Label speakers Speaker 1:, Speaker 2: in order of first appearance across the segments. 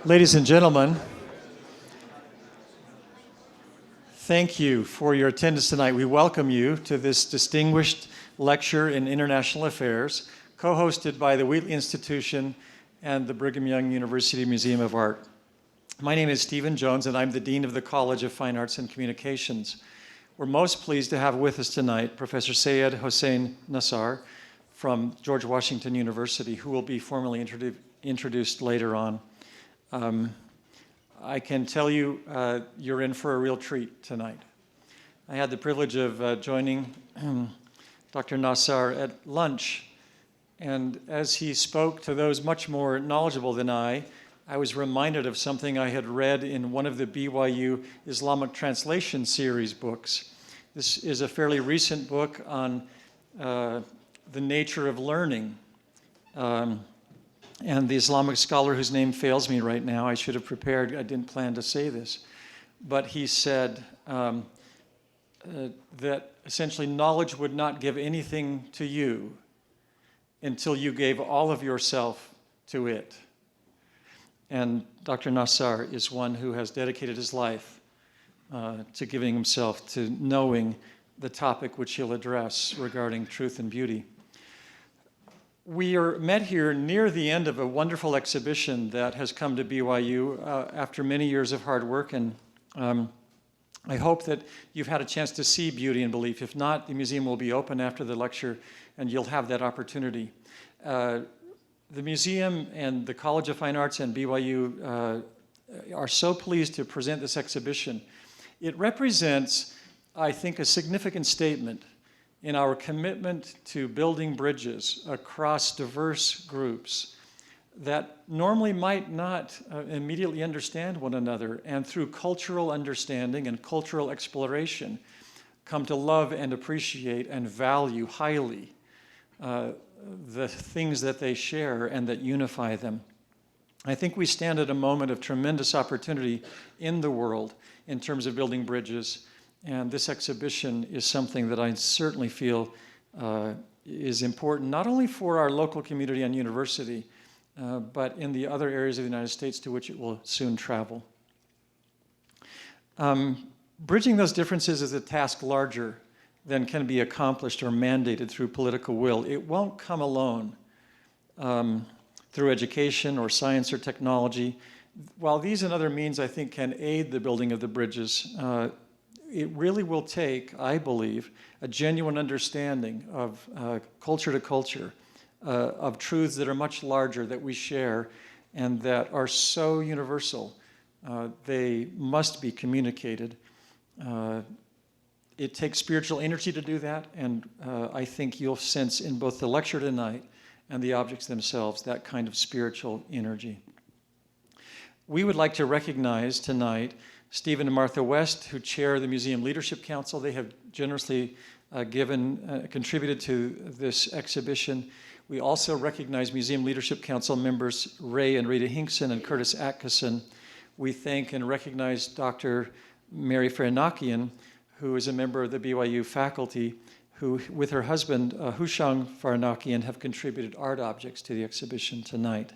Speaker 1: Ladies and gentlemen, thank you for your attendance tonight. We welcome you to this distinguished lecture in international affairs, co-hosted by the Wheatley Institution and the Brigham Young University Museum of Art. My name is Stephen Jones, and I'm the Dean of the College of Fine Arts and Communications. We're most pleased to have with us tonight Professor Syed Hossein Nasr from George Washington University, who will be formally introduced later on. I can tell you you're in for a real treat tonight. I had the privilege of joining Dr. Nasr at lunch, and as he spoke to those much more knowledgeable than I was reminded of something I had read in one of the BYU Islamic Translation Series books. This is a fairly recent book on the nature of learning. And the Islamic scholar whose name fails me right now, I should have prepared, I didn't plan to say this, but he said that essentially knowledge would not give anything to you until you gave all of yourself to it. And Dr. Nasr is one who has dedicated his life to giving himself to knowing the topic which he'll address regarding truth and beauty. We are met here near the end of a wonderful exhibition that has come to BYU after many years of hard work, and I hope that you've had a chance to see Beauty and Belief. If not, the museum will be open after the lecture, and you'll have that opportunity. The museum and the College of Fine Arts and BYU are so pleased to present this exhibition. It represents, I think, a significant statement in our commitment to building bridges across diverse groups that normally might not immediately understand one another, and through cultural understanding and cultural exploration come to love and appreciate and value highly the things that they share and that unify them. I think we stand at a moment of tremendous opportunity in the world in terms of building bridges. And this exhibition is something that I certainly feel is important, not only for our local community and university, but in the other areas of the United States to which it will soon travel. Bridging those differences is a task larger than can be accomplished or mandated through political will. It won't come alone through education or science or technology. While these and other means, I think, can aid the building of the bridges, it really will take, I believe, a genuine understanding of culture to culture, of truths that are much larger that we share and that are so universal. They must be communicated. It takes spiritual energy to do that, and I think you'll sense in both the lecture tonight and the objects themselves that kind of spiritual energy. We would like to recognize tonight Stephen and Martha West, who chair the Museum Leadership Council. They have generously contributed to this exhibition. We also recognize Museum Leadership Council members Ray and Rita Hinkson and Curtis Atkinson. We thank and recognize Dr. Mary Farnakian, who is a member of the BYU faculty, who, with her husband, Hushang Farnakian, have contributed art objects to the exhibition tonight.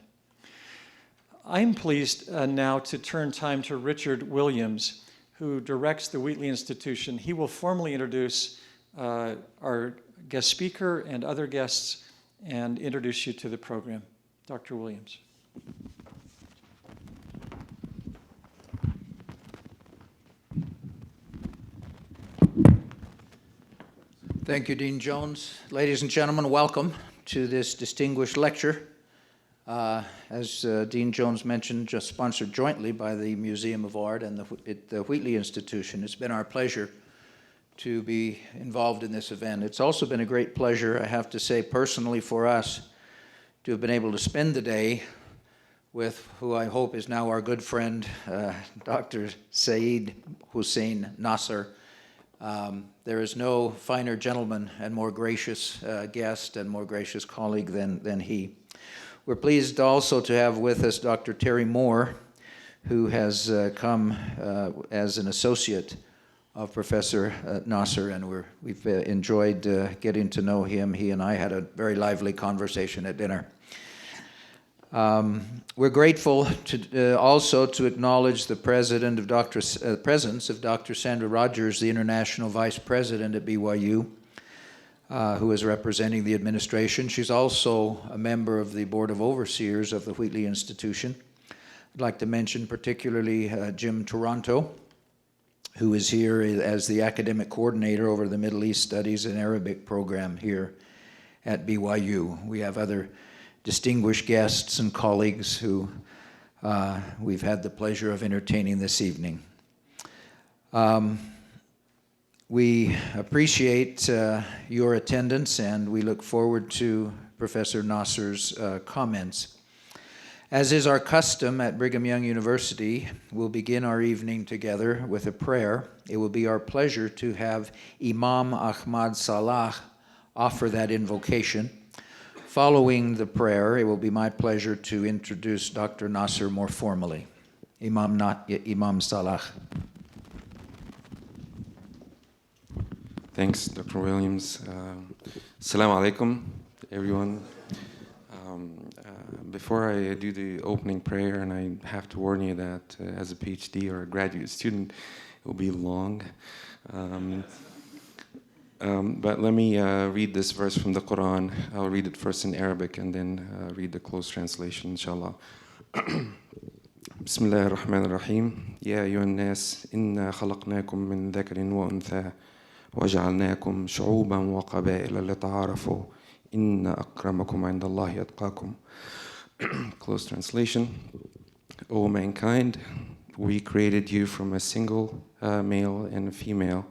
Speaker 1: I'm pleased now to turn time to Richard Williams, who directs the Wheatley Institution. He will formally introduce our guest speaker and other guests and introduce you to the program. Dr. Williams.
Speaker 2: Thank you, Dean Jones. Ladies and gentlemen, welcome to this distinguished lecture. As Dean Jones mentioned, just sponsored jointly by the Museum of Art and the Wheatley Institution. It's been our pleasure to be involved in this event. It's also been a great pleasure, I have to say personally for us, to have been able to spend the day with who I hope is now our good friend, Dr. Syed Hossein Nasr. There is no finer gentleman and more gracious guest and more gracious colleague than he. We're pleased also to have with us Dr. Terry Moore, who has come as an associate of Professor Nasr, and we've enjoyed getting to know him. He and I had a very lively conversation at dinner. We're grateful to also to acknowledge the presence of Dr. Sandra Rogers, the International Vice President at BYU, who is representing the administration. She's also a member of the Board of Overseers of the Wheatley Institution. I'd like to mention particularly Jim Toronto, who is here as the academic coordinator over the Middle East Studies and Arabic program here at BYU. We have other distinguished guests and colleagues who we've had the pleasure of entertaining this evening. We appreciate your attendance, and we look forward to Professor Nasser's comments. As is our custom at Brigham Young University, we'll begin our evening together with a prayer. It will be our pleasure to have Imam Ahmad Salah offer that invocation. Following the prayer, it will be my pleasure to introduce Dr. Nasser more formally. Imam Salah.
Speaker 3: Thanks, Dr. Williams. Assalamu alaikum, everyone. Before I do the opening prayer, and I have to warn you that as a PhD or a graduate student, it will be long. But let me read this verse from the Quran. I'll read it first in Arabic and then read the closed translation, inshallah. بسم الله الرحمن الرحيم يا أيها الناس إنا خلقناكم من ذكر وأنثى وجعلناكم شعوبا وقبائل لتعارفوا إن أكرمكم عند الله أتقاكم. Close translation. O mankind, we created you from a single male and a female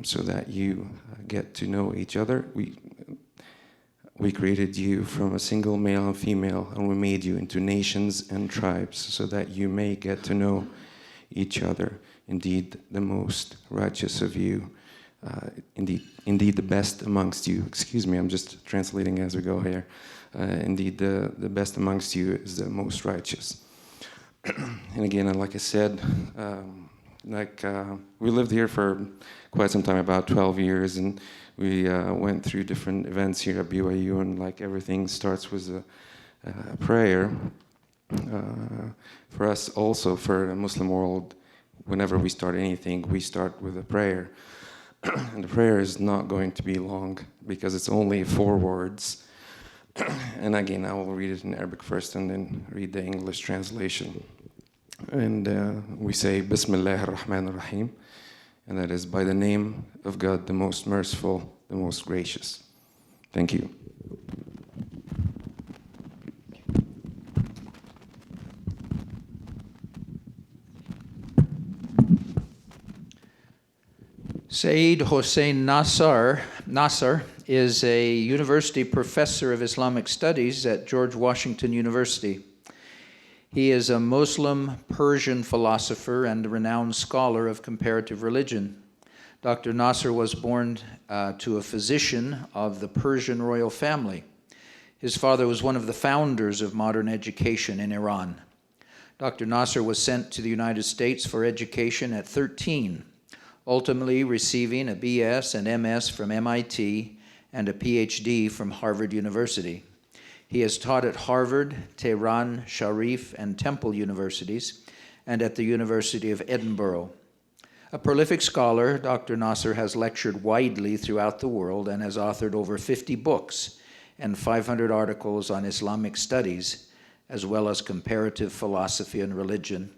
Speaker 3: so that you get to know each other. We created you from a single male and female, and we made you into nations and tribes so that you may get to know each other. Indeed, the most righteous of you, indeed the best amongst you. Excuse me, I'm just translating as we go here. Indeed, the best amongst you is the most righteous. And again, like I said, we lived here for quite some time, about 12 years, and we went through different events here at BYU, and like everything starts with a prayer. For us also, for the Muslim world, whenever we start anything, we start with a prayer. And the prayer is not going to be long because it's only 4 words. And again, I will read it in Arabic first and then read the English translation. And we say, Bismillah ar-Rahman ar-Rahim. And that is by the name of God, the most merciful, the most gracious. Thank you.
Speaker 2: Saeed Hossein Nasser is a university professor of Islamic studies at George Washington University. He is a Muslim Persian philosopher and a renowned scholar of comparative religion. Dr. Nasser was born to a physician of the Persian royal family. His father was one of the founders of modern education in Iran. Dr. Nasser was sent to the United States for education at 13, ultimately receiving a BS and MS from MIT and a PhD from Harvard University. He has taught at Harvard, Tehran, Sharif, and Temple universities, and at the University of Edinburgh. A prolific scholar, Dr. Nasser has lectured widely throughout the world and has authored over 50 books and 500 articles on Islamic studies, as well as comparative philosophy and religion,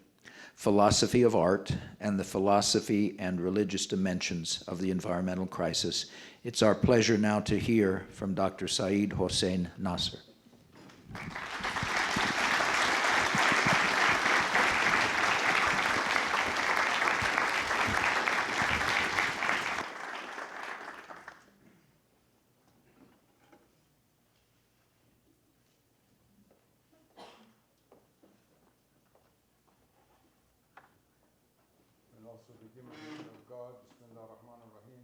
Speaker 2: philosophy of art, and the philosophy and religious dimensions of the environmental crisis. It's our pleasure now to hear from Dr. Saeed Hossein Nasser.
Speaker 4: And also begin with the name of God, Bismillah ar-Rahman ar-Rahim.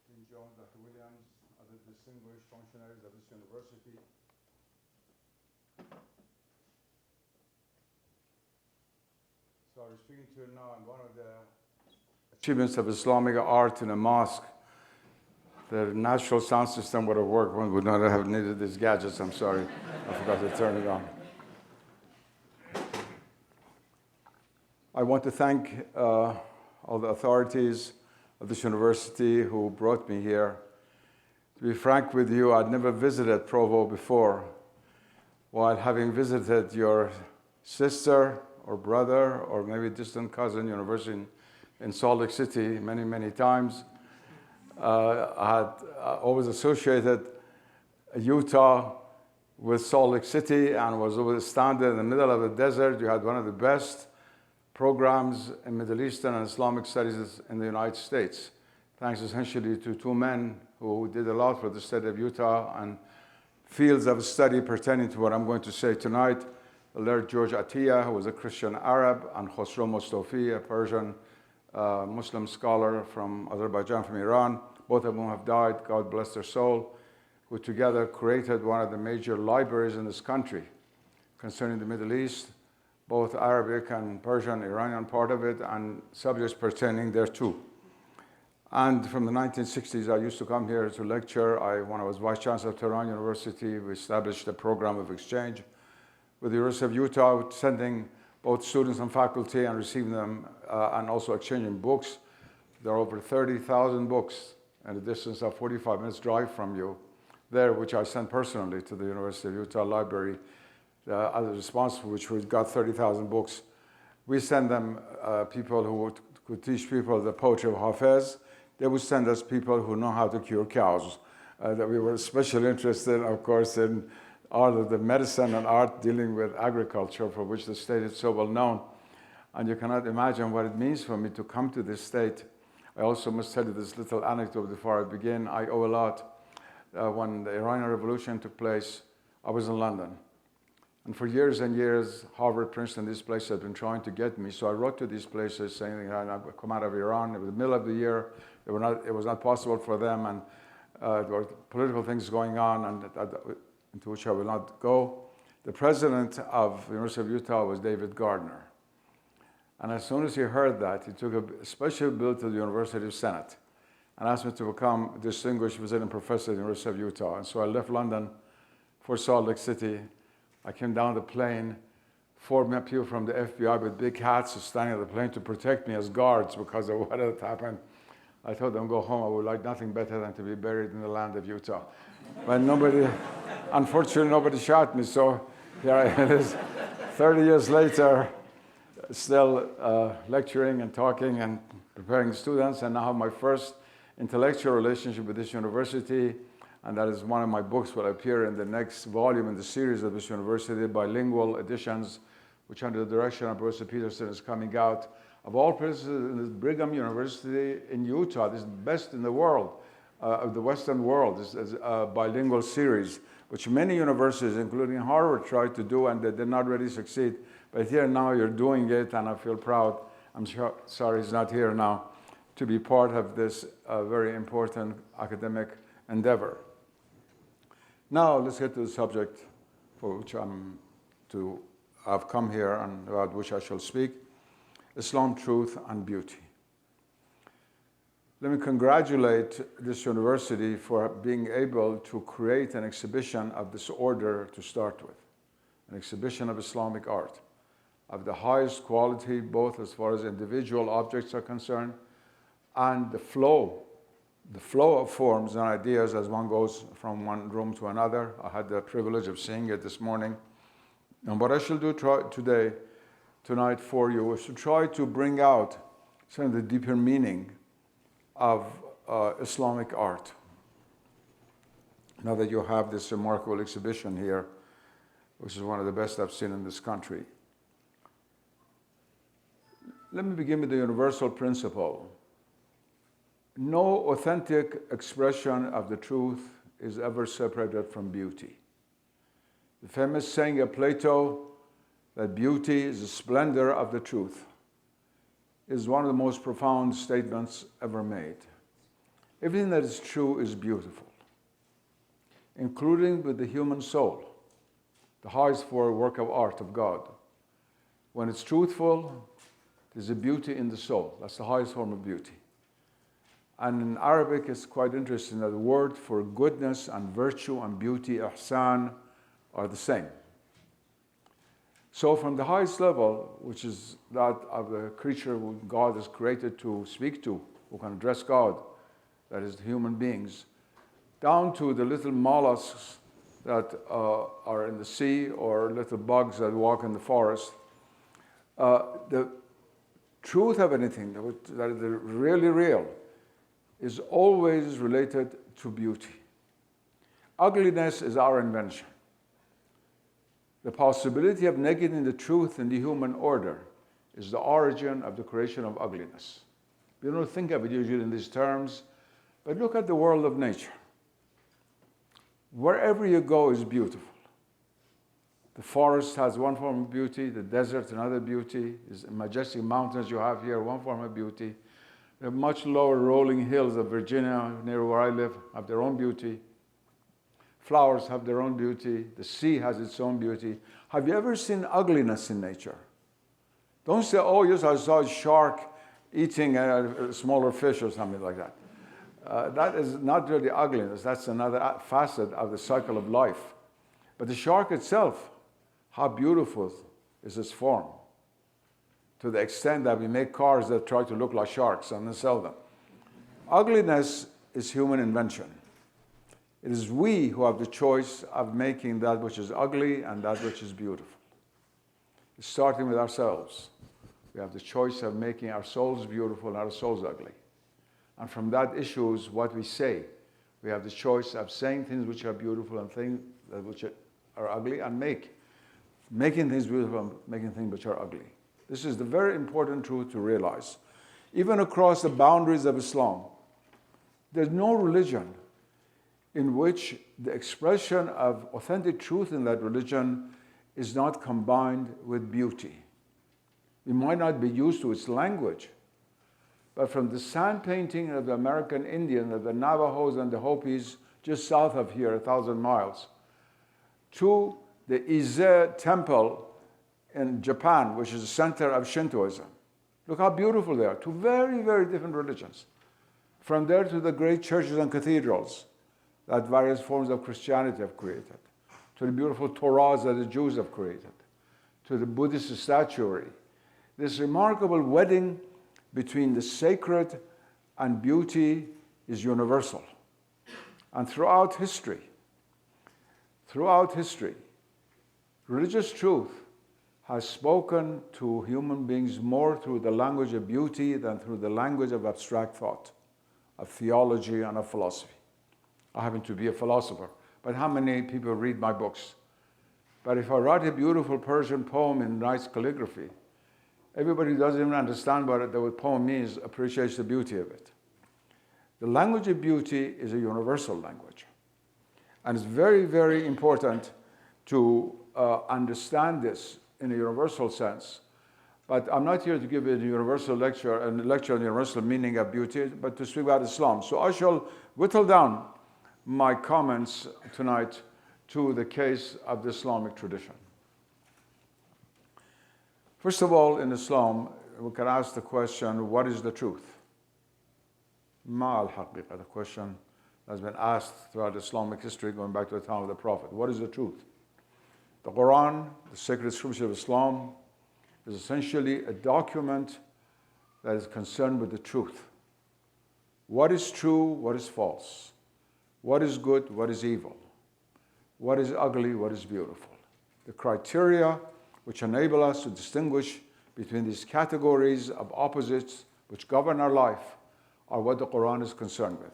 Speaker 4: Dean Jones, Dr. Williams, other distinguished functionaries of this university. So I was speaking to you now on one of the achievements of Islamic art in a mosque The natural sound system would have worked. One would not have needed these gadgets. I'm sorry. I forgot to turn it on. I want to thank all the authorities of this university who brought me here. To be frank with you, I'd never visited Provo before. While having visited your sister or brother or maybe distant cousin university in Salt Lake City many, many times, I had always associated Utah with Salt Lake City and was always standing in the middle of the desert. You had one of the best programs in Middle Eastern and Islamic studies in the United States, thanks essentially to two men who did a lot for the state of Utah and fields of study pertaining to what I'm going to say tonight. Alert George Atiyah, who was a Christian Arab, and Khosrow Mustafi, a Persian Muslim scholar from Azerbaijan, from Iran. Both of whom have died, God bless their soul, who together created one of the major libraries in this country concerning the Middle East, both Arabic and Persian, Iranian part of it, and subjects pertaining thereto. And from the 1960s, I used to come here to lecture. When I was Vice Chancellor of Tehran University, we established a program of exchange with the University of Utah, sending both students and faculty and receiving them, and also exchanging books. There are over 30,000 books at a distance of 45 minutes drive from you there, which I sent personally to the University of Utah Library, as a response for which we got 30,000 books. We send them people who could teach people the poetry of Hafez. They would send us people who know how to cure cows. That we were especially interested, of course, in all of the medicine and art dealing with agriculture, for which the state is so well known. And you cannot imagine what it means for me to come to this state. I also must tell you this little anecdote before I begin. I owe a lot. When the Iranian Revolution took place, I was in London. And for years and years, Harvard, Princeton, these places had been trying to get me. So I wrote to these places saying that I'd come out of Iran. It was the middle of the year. It was not possible for them. And there were political things going on and into which I will not go. The president of the University of Utah was David Gardner. And as soon as he heard that, he took a special bill to the University Senate and asked me to become a distinguished visiting professor at the University of Utah. And so I left London for Salt Lake City. I came down the plane, 4 people from the FBI with big hats standing at the plane to protect me as guards because of what had happened. I told them, go home. I would like nothing better than to be buried in the land of Utah. But unfortunately, nobody shot me. So here I am, 30 years later, still lecturing and talking and preparing students. And now I have my first intellectual relationship with this university. And that is one of my books will appear in the next volume in the series of this university, bilingual editions, which under the direction of Professor Peterson is coming out. Of all places, in this Brigham University in Utah, this is the best in the world, of the Western world, this is a bilingual series, which many universities, including Harvard, tried to do, and they did not really succeed. But here now you're doing it, and I feel proud. I'm sorry he's not here now, to be part of this very important academic endeavor. Now let's get to the subject for which I've come here and about which I shall speak: Islam, truth, and beauty. Let me congratulate this university for being able to create an exhibition of this order to start with, an exhibition of Islamic art of the highest quality, both as far as individual objects are concerned and the flow of forms and ideas as one goes from one room to another. I had the privilege of seeing it this morning. And what I shall do tonight for you is to try to bring out some of the deeper meaning of Islamic art. Now that you have this remarkable exhibition here, which is one of the best I've seen in this country. Let me begin with the universal principle. No authentic expression of the truth is ever separated from beauty. The famous saying of Plato, that beauty is the splendor of the truth, is one of the most profound statements ever made. Everything that is true is beautiful, including with the human soul, the highest for work of art of God. When it's truthful, there's a beauty in the soul. That's the highest form of beauty. And in Arabic, it's quite interesting that the word for goodness and virtue and beauty, ihsan, are the same. So from the highest level, which is that of the creature who God has created to speak to, who can address God, that is human beings, down to the little mollusks that are in the sea or little bugs that walk in the forest, the truth of anything that is really real is always related to beauty. Ugliness is our invention. The possibility of negating the truth in the human order is the origin of the creation of ugliness. We don't think of it usually in these terms, but look at the world of nature. Wherever you go is beautiful. The forest has one form of beauty, the desert another beauty, the majestic mountains you have here, one form of beauty. The much lower rolling hills of Virginia, near where I live, have their own beauty. Flowers have their own beauty. The sea has its own beauty. Have you ever seen ugliness in nature? Don't say, oh, yes, I saw a shark eating a smaller fish or something like that. That is not really ugliness. That's another facet of the cycle of life. But the shark itself, how beautiful is its form, to the extent that we make cars that try to look like sharks and then sell them. Ugliness is human invention. It is we who have the choice of making that which is ugly and that which is beautiful. It's starting with ourselves. We have the choice of making our souls beautiful and our souls ugly. And from that issues what we say. We have the choice of saying things which are beautiful and things which are ugly, and making things beautiful and making things which are ugly. This is the very important truth to realize. Even across the boundaries of Islam, there's no religion in which the expression of authentic truth in that religion is not combined with beauty. We might not be used to its language, but from the sand painting of the American Indian, of the Navajos and the Hopis just south of here, 1,000 miles, to the Ise temple in Japan, which is the center of Shintoism. Look how beautiful they are. Two very, very different religions. From there to the great churches and cathedrals that various forms of Christianity have created, to the beautiful Torahs that the Jews have created, to the Buddhist statuary. This remarkable wedding between the sacred and beauty is universal. And throughout history, religious truth has spoken to human beings more through the language of beauty than through the language of abstract thought, of theology and of philosophy. I happen to be a philosopher, but how many people read my books? But if I write a beautiful Persian poem in nice calligraphy, everybody who doesn't even understand what the poem means appreciates the beauty of it. The language of beauty is a universal language. And it's very, very important to understand this in a universal sense. But I'm not here to give you a universal lecture, a lecture on the universal meaning of beauty, but to speak about Islam. So I shall whittle down my comments tonight to the case of the Islamic tradition. First of all, in Islam, we can ask the question, what is the truth? Ma al-haqiqa, the question has been asked throughout Islamic history, going back to the time of the Prophet. What is the truth? The Quran, the sacred scripture of Islam, is essentially a document that is concerned with the truth. What is true, what is false? What is good, what is evil? What is ugly, what is beautiful? The criteria which enable us to distinguish between these categories of opposites which govern our life are what the Quran is concerned with.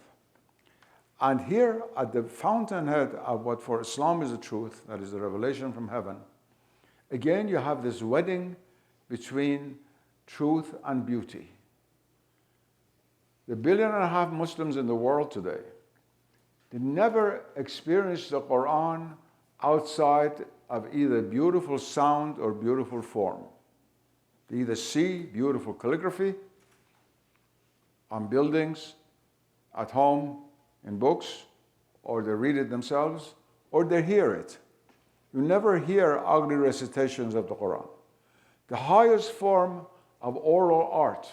Speaker 4: And here at the fountainhead of what for Islam is the truth, that is the revelation from heaven, again you have this wedding between truth and beauty. The 1.5 billion Muslims in the world today, they never experienced the Quran outside of either beautiful sound or beautiful form. They either see beautiful calligraphy on buildings, at home, in books, or they read it themselves, or they hear it. You never hear ugly recitations of the Quran. The highest form of oral art,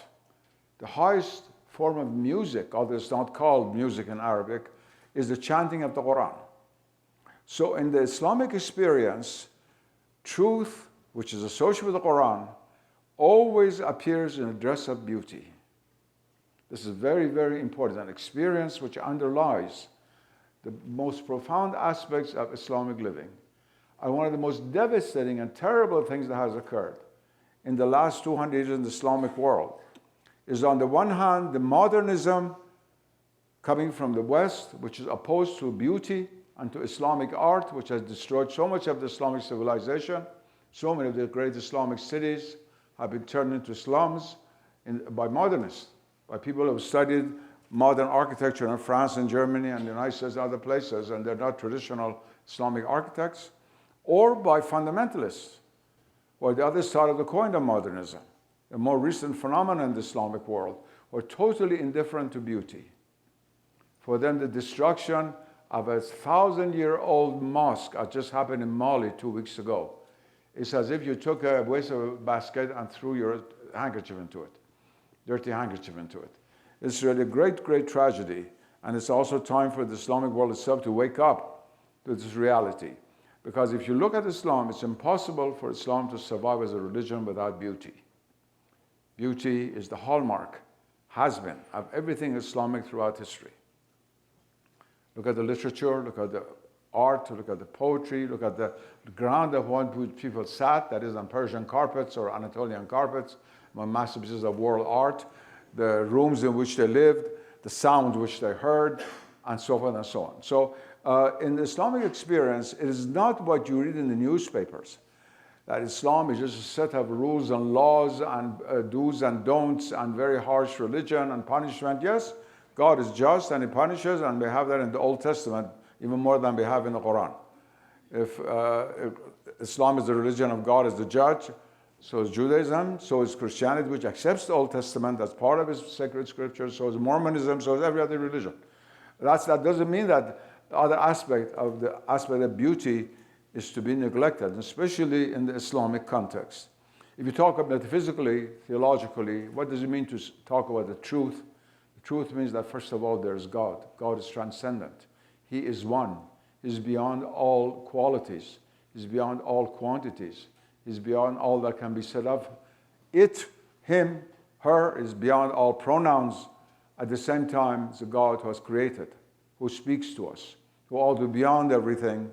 Speaker 4: the highest form of music, although it's not called music in Arabic, is the chanting of the Quran. So in the Islamic experience, truth, which is associated with the Quran, always appears in a dress of beauty. This is very, very important, an experience which underlies the most profound aspects of Islamic living. And one of the most devastating and terrible things that has occurred in the last 200 years in the Islamic world is, on the one hand, the modernism coming from the West, which is opposed to beauty and to Islamic art, which has destroyed so much of the Islamic civilization. So many of the great Islamic cities have been turned into slums by modernists, by people who have studied modern architecture in France and Germany and the United States and other places, and they're not traditional Islamic architects, or by fundamentalists, or the other side of the coin of modernism, a more recent phenomenon in the Islamic world, who are totally indifferent to beauty. For them, the destruction of a 1,000-year-old mosque that just happened in Mali 2 weeks ago. It's as if you took a wastebasket and threw your handkerchief into it, dirty handkerchief into it. It's really a great, great tragedy. And it's also time for the Islamic world itself to wake up to this reality. Because if you look at Islam, it's impossible for Islam to survive as a religion without beauty. Beauty is the hallmark, has been, of everything Islamic throughout history. Look at the literature, look at the art, look at the poetry, look at the ground upon which people sat, that is on Persian carpets or Anatolian carpets, among masterpieces of world art, the rooms in which they lived, the sounds which they heard, and so forth and so on. So in the Islamic experience, it is not what you read in the newspapers, that Islam is just a set of rules and laws and do's and don'ts and very harsh religion and punishment. Yes, God is just and He punishes, and we have that in the Old Testament even more than we have in the Quran. If Islam is the religion of God as the judge, so is Judaism, so is Christianity, which accepts the Old Testament as part of its sacred scriptures, so is Mormonism, so is every other religion. That doesn't mean that the other aspect of beauty is to be neglected, especially in the Islamic context. If you talk about metaphysically, theologically, what does it mean to talk about the truth? The truth means that, first of all, there is God. God is transcendent. He is one. He's beyond all qualities. He's beyond all quantities. He's beyond all that can be said of it, him, her, is beyond all pronouns. At the same time, it's a God who has created, who speaks to us, who, although beyond everything,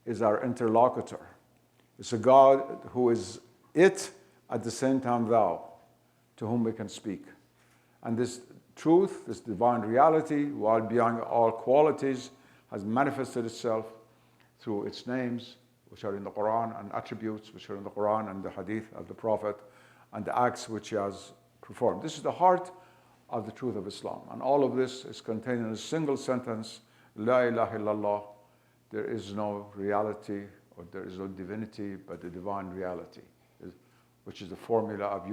Speaker 4: is our interlocutor. It's a God who is it, at the same time thou, to whom we can speak. And this truth, this divine reality, while beyond all qualities, has manifested itself through its names, which are in the Quran, and attributes which are in the Quran and the Hadith of the Prophet, and the acts which he has performed. This is the heart of the truth of Islam. And all of this is contained in a single sentence, La ilaha illallah. There is no reality or there is no divinity but the divine reality, which is the formula of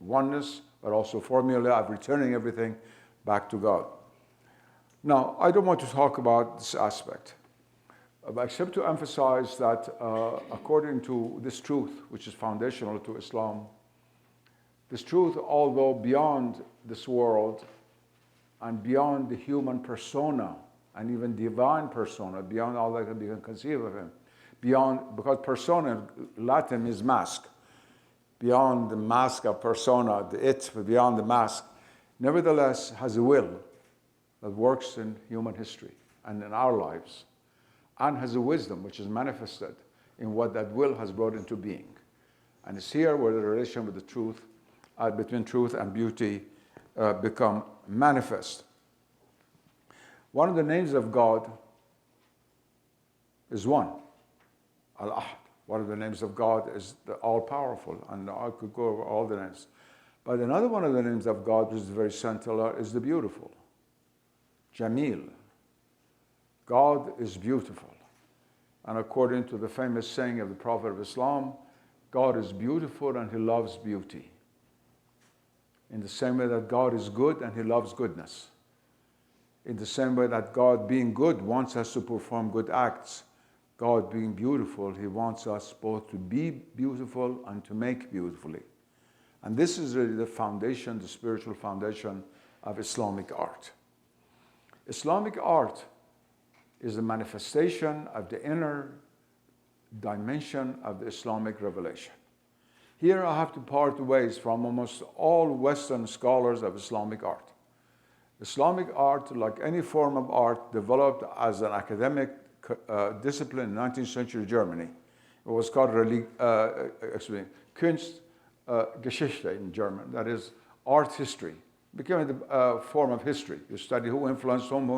Speaker 4: oneness, but also formula of returning everything back to God. Now, I don't want to talk about this aspect, except to emphasize that according to this truth, which is foundational to Islam, this truth, although beyond this world and beyond the human persona and even divine persona, beyond all that can be conceived of him, beyond, because persona in Latin is mask, beyond the mask of persona, the it, but beyond the mask, nevertheless has a will that works in human history and in our lives, and has a wisdom which is manifested in what that will has brought into being. And it's here where the relation with the truth, between truth and beauty, become manifest. One of the names of God is one, Al-Ahad. One of the names of God is the all-powerful, and I could go over all the names. But another one of the names of God, which is very central, is the beautiful, Jamil. God is beautiful. And according to the famous saying of the Prophet of Islam, God is beautiful and He loves beauty. In the same way that God is good and He loves goodness. In the same way that God, being good, wants us to perform good acts. God, being beautiful, He wants us both to be beautiful and to make beautifully. And this is really the foundation, the spiritual foundation of Islamic art. Islamic art is a manifestation of the inner dimension of the Islamic revelation. Here I have to part ways from almost all Western scholars of Islamic art. Islamic art, like any form of art, developed as an academic discipline in 19th century Germany. It was called Kunstgeschichte in German, that is art history. It became a form of history. You study who influenced whom,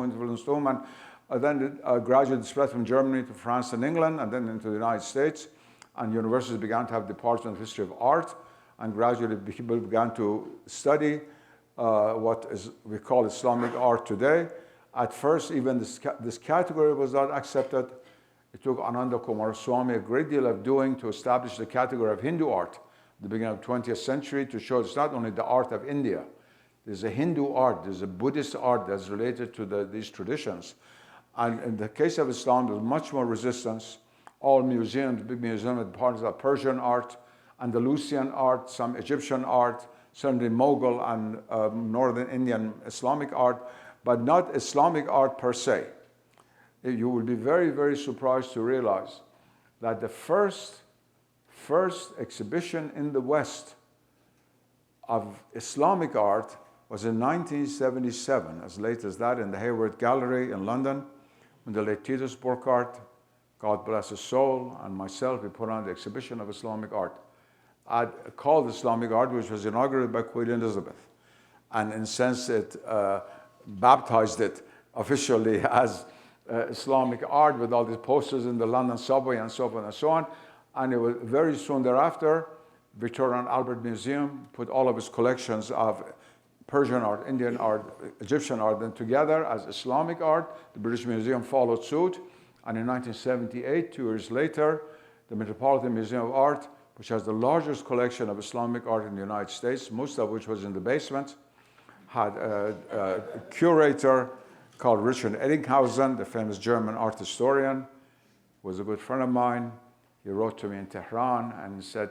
Speaker 4: and then it gradually spread from Germany to France and England, and then into the United States. And universities began to have departments of history of art, and gradually people began to study what we call Islamic art today. At first, even this category was not accepted. It took Ananda Coomaraswamy a great deal of doing to establish the category of Hindu art at the beginning of the 20th century, to show it's not only the art of India. There's a Hindu art, there's a Buddhist art that's related to these traditions. And in the case of Islam, there's much more resistance. All museums, big museums, had parts of Persian art, Andalusian art, some Egyptian art, certainly Mughal and Northern Indian Islamic art, but not Islamic art per se. You will be very, very surprised to realize that the first exhibition in the West of Islamic art was in 1977, as late as that, in the Hayward Gallery in London, when the late Titus Burkhardt, God bless his soul, and myself, we put on the exhibition of Islamic art. Called Islamic art, which was inaugurated by Queen Elizabeth. And in a sense, it baptized it officially as Islamic art, with all these posters in the London subway and so forth and so on. And it was very soon thereafter, Victoria and Albert Museum put all of its collections of Persian art, Indian art, Egyptian art, then together as Islamic art. The British Museum followed suit. And in 1978, 2 years later, the Metropolitan Museum of Art, which has the largest collection of Islamic art in the United States, most of which was in the basement, had a curator called Richard Eddinghausen, the famous German art historian, was a good friend of mine. He wrote to me in Tehran and said,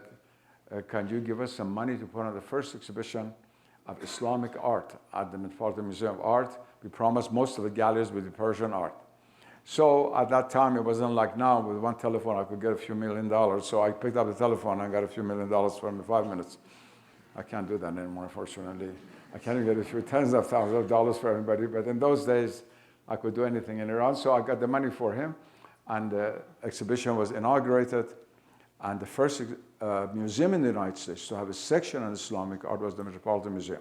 Speaker 4: can you give us some money to put on the first exhibition of Islamic art at the Metropolitan Museum of Art? We promised most of the galleries would be Persian art. So at that time, it wasn't like now, with one telephone, I could get a few $1 million. So I picked up the telephone and got a few $1 million for him in 5 minutes. I can't do that anymore, unfortunately. I can't even get a few tens of thousands of dollars for everybody. But in those days, I could do anything in Iran. So I got the money for him. And the exhibition was inaugurated. And the first museum in the United States to have a section on Islamic art was the Metropolitan Museum.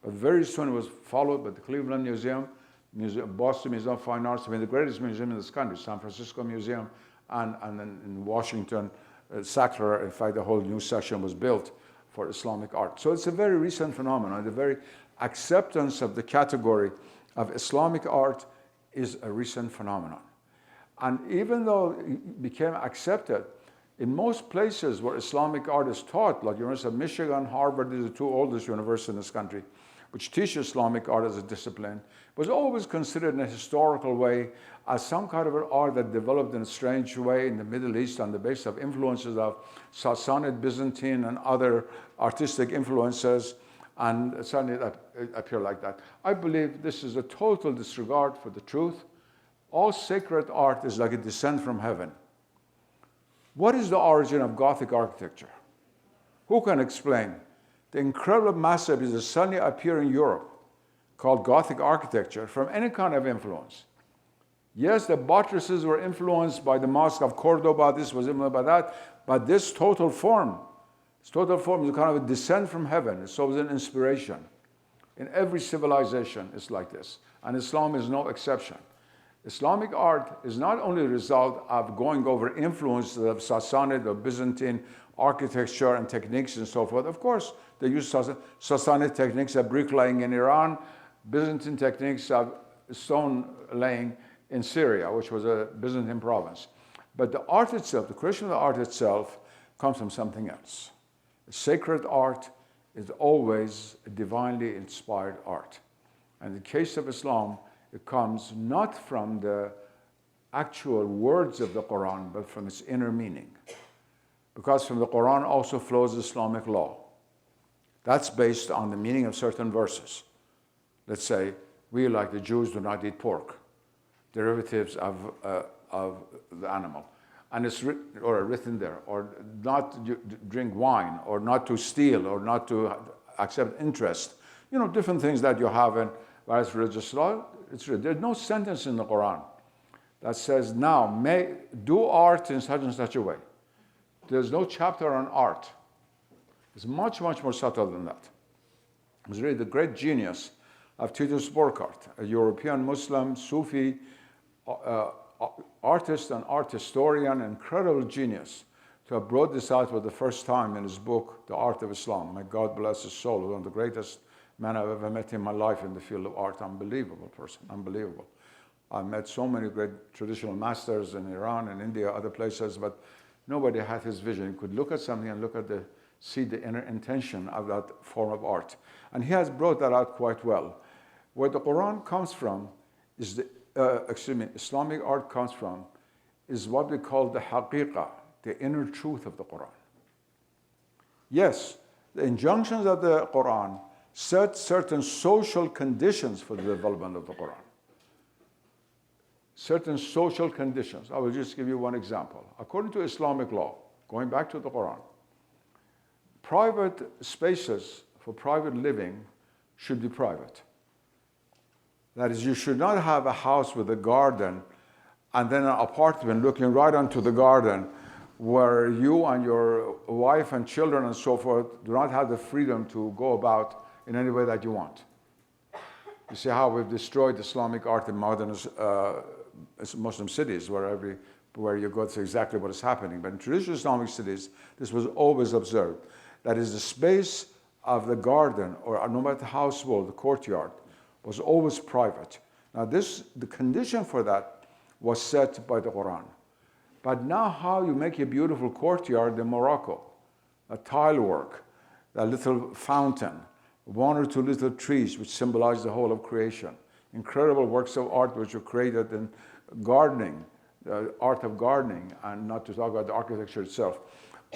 Speaker 4: But very soon it was followed by the Cleveland Museum, Boston Museum of Fine Arts, the greatest museum in this country, San Francisco Museum, and then in Washington, Sackler, in fact, the whole new section was built for Islamic art. So it's a very recent phenomenon. The very acceptance of the category of Islamic art is a recent phenomenon. And even though it became accepted, in most places where Islamic art is taught, like University of Michigan, Harvard, these are the 2 oldest universities in this country, which teach Islamic art as a discipline, was always considered in a historical way as some kind of an art that developed in a strange way in the Middle East on the basis of influences of Sassanid, Byzantine, and other artistic influences, and suddenly it appeared like that. I believe this is a total disregard for the truth. All sacred art is like a descent from heaven. What is the origin of Gothic architecture? Who can explain? The incredible masterpiece that suddenly appear in Europe, called Gothic architecture, from any kind of influence. Yes, the buttresses were influenced by the Mosque of Cordoba, this was influenced by that, but this total form is a kind of a descent from heaven. So it's an inspiration. In every civilization, it's like this. And Islam is no exception. Islamic art is not only a result of going over influences of Sassanid or Byzantine architecture and techniques and so forth. Of course, they use Sassanid techniques of bricklaying in Iran, Byzantine techniques of stone laying in Syria, which was a Byzantine province. But the art itself, the creation of the art itself, comes from something else. Sacred art is always a divinely inspired art. And in the case of Islam, it comes not from the actual words of the Quran, but from its inner meaning. Because from the Quran also flows Islamic law. That's based on the meaning of certain verses. Let's say, we, like the Jews, do not eat pork, derivatives of the animal. And it's written there, or not to drink wine, or not to steal, or not to accept interest. You know, different things that you have in various religious law. There's no sentence in the Quran that says, now, do art in such and such a way. There's no chapter on art. It's much, much more subtle than that. It was really the great genius of Titus Burckhardt, a European Muslim Sufi artist and art historian, incredible genius, to have brought this out for the first time in his book, The Art of Islam. May God bless his soul. One of the greatest men I've ever met in my life in the field of art. Unbelievable person, unbelievable. I've met so many great traditional masters in Iran and India, other places, but nobody had his vision. You could look at something and see the inner intention of that form of art. And he has brought that out quite well. Where the Quran comes from is Islamic art comes from is what we call the haqiqah, the inner truth of the Quran. Yes, the injunctions of the Quran set certain social conditions for the development of the Quran. Certain social conditions. I will just give you one example. According to Islamic law, going back to the Quran, private spaces for private living should be private. That is, you should not have a house with a garden and then an apartment looking right onto the garden where you and your wife and children and so forth do not have the freedom to go about in any way that you want. You see how we've destroyed Islamic art in modern Muslim cities where you go to exactly what is happening. But in traditional Islamic cities, this was always observed. That is, the space of the garden, or no matter the house wall, the courtyard, was always private. Now the condition for that was set by the Quran. But now how you make a beautiful courtyard in Morocco, a tile work, a little fountain, one or two little trees which symbolize the whole of creation, incredible works of art which were created in gardening, the art of gardening, and not to talk about the architecture itself.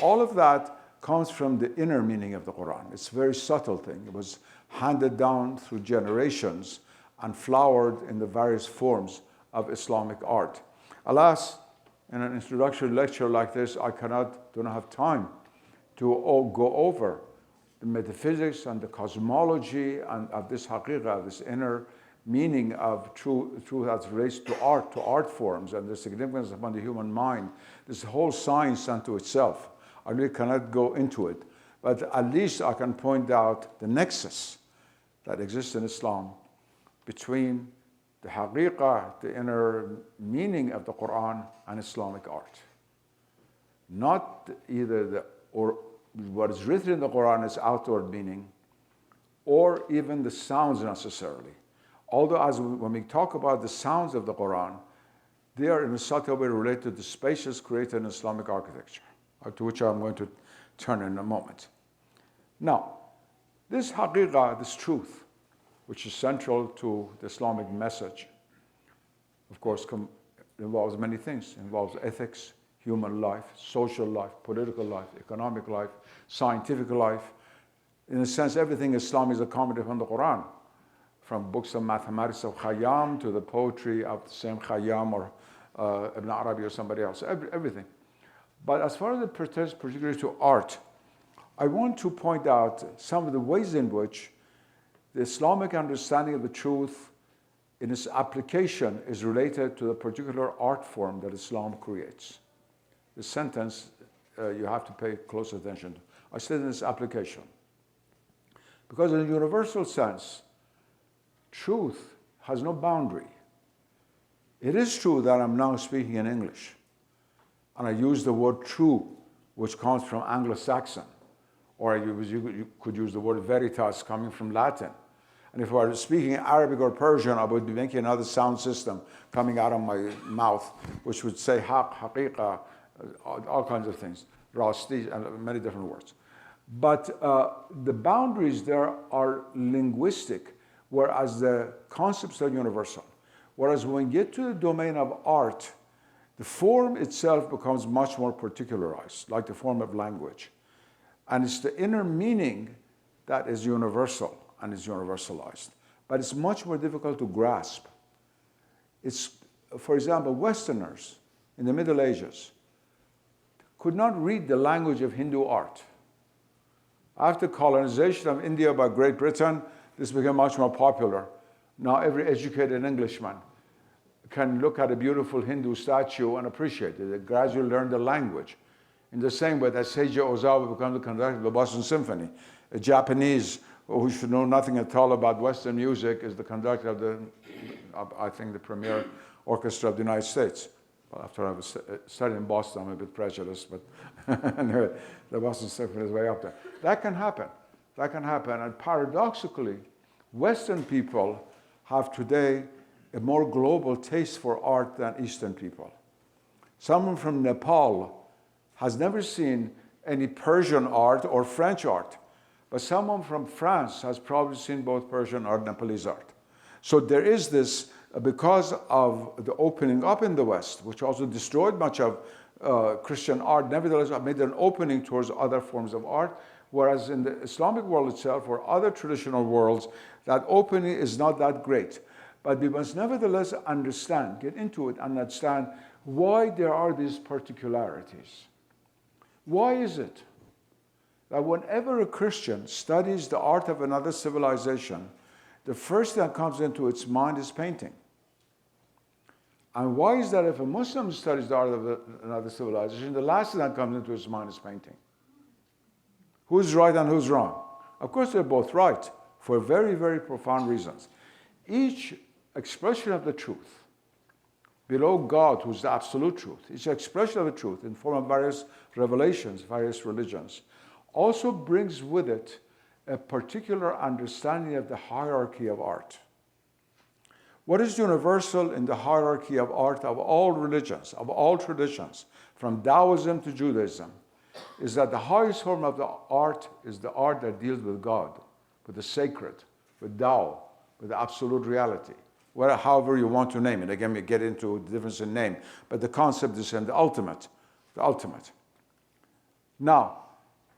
Speaker 4: All of that comes from the inner meaning of the Quran. It's a very subtle thing. It was handed down through generations and flowered in the various forms of Islamic art. Alas, in an introductory lecture like this, I do not have time to go over the metaphysics and the cosmology and of this haqiqah, this inner meaning of truth as relates to art forms and the significance upon the human mind, this whole science unto itself. I really cannot go into it, but at least I can point out the nexus that exists in Islam between the haqiqah, the inner meaning of the Quran, and Islamic art. Not either or what is written in the Quran is outward meaning, or even the sounds necessarily. Although when we talk about the sounds of the Quran, they are in a subtle way related to the spaces created in Islamic architecture, to which I'm going to turn in a moment. Now, this haqiqah, this truth, which is central to the Islamic message, of course, involves many things. It involves ethics, human life, social life, political life, economic life, scientific life. In a sense, everything Islam is accommodated from the Quran, from books of mathematics of Khayyam to the poetry of the same Khayyam or Ibn Arabi or somebody else, everything. But as far as it pertains particularly to art, I want to point out some of the ways in which the Islamic understanding of the truth in its application is related to the particular art form that Islam creates. The sentence you have to pay close attention to. I said in its application. Because in a universal sense, truth has no boundary. It is true that I'm now speaking in English, and I use the word true, which comes from Anglo-Saxon, or you could use the word veritas coming from Latin. And if I were speaking Arabic or Persian, I would be making another sound system coming out of my mouth, which would say haq, haqiqa, all kinds of things, rasti, and many different words. But the boundaries there are linguistic, whereas the concepts are universal. Whereas when we get to the domain of art, the form itself becomes much more particularized, like the form of language. And it's the inner meaning that is universal and is universalized. but it's much more difficult to grasp. It's, for example, Westerners in the Middle Ages could not read the language of Hindu art. After colonization of India by Great Britain, this became much more popular. Now every educated Englishman can look at a beautiful Hindu statue and appreciate it. They gradually learn the language. In the same way that Seiji Ozawa becomes the conductor of the Boston Symphony. A Japanese who should know nothing at all about Western music is the conductor of I think, the premier orchestra of the United States. Well, after I was studying in Boston, I'm a bit prejudiced, but anyway, the Boston Symphony is way up there. That can happen. That can happen. And paradoxically, Western people have today a more global taste for art than Eastern people. Someone from Nepal has never seen any Persian art or French art, but someone from France has probably seen both Persian art and Nepalese art. So there is this, because of the opening up in the West, which also destroyed much of Christian art, nevertheless made an opening towards other forms of art, whereas in the Islamic world itself or other traditional worlds, that opening is not that great. But we must nevertheless understand, get into it, and understand why there are these particularities. Why is it that whenever a Christian studies the art of another civilization, the first thing that comes into its mind is painting? And why is that if a Muslim studies the art of another civilization, the last thing that comes into his mind is painting? Who's right and who's wrong? Of course, they're both right for very, very profound reasons. Each expression of the truth below God, who's the absolute truth, each expression of the truth in form of various revelations, various religions, also brings with it a particular understanding of the hierarchy of art. What is universal in the hierarchy of art of all religions, of all traditions, from Taoism to Judaism, is that the highest form of the art is the art that deals with God, with the sacred, with Tao, with the absolute reality, however you want to name it. Again, we get into the difference in name, but the concept is in the ultimate, the ultimate. Now,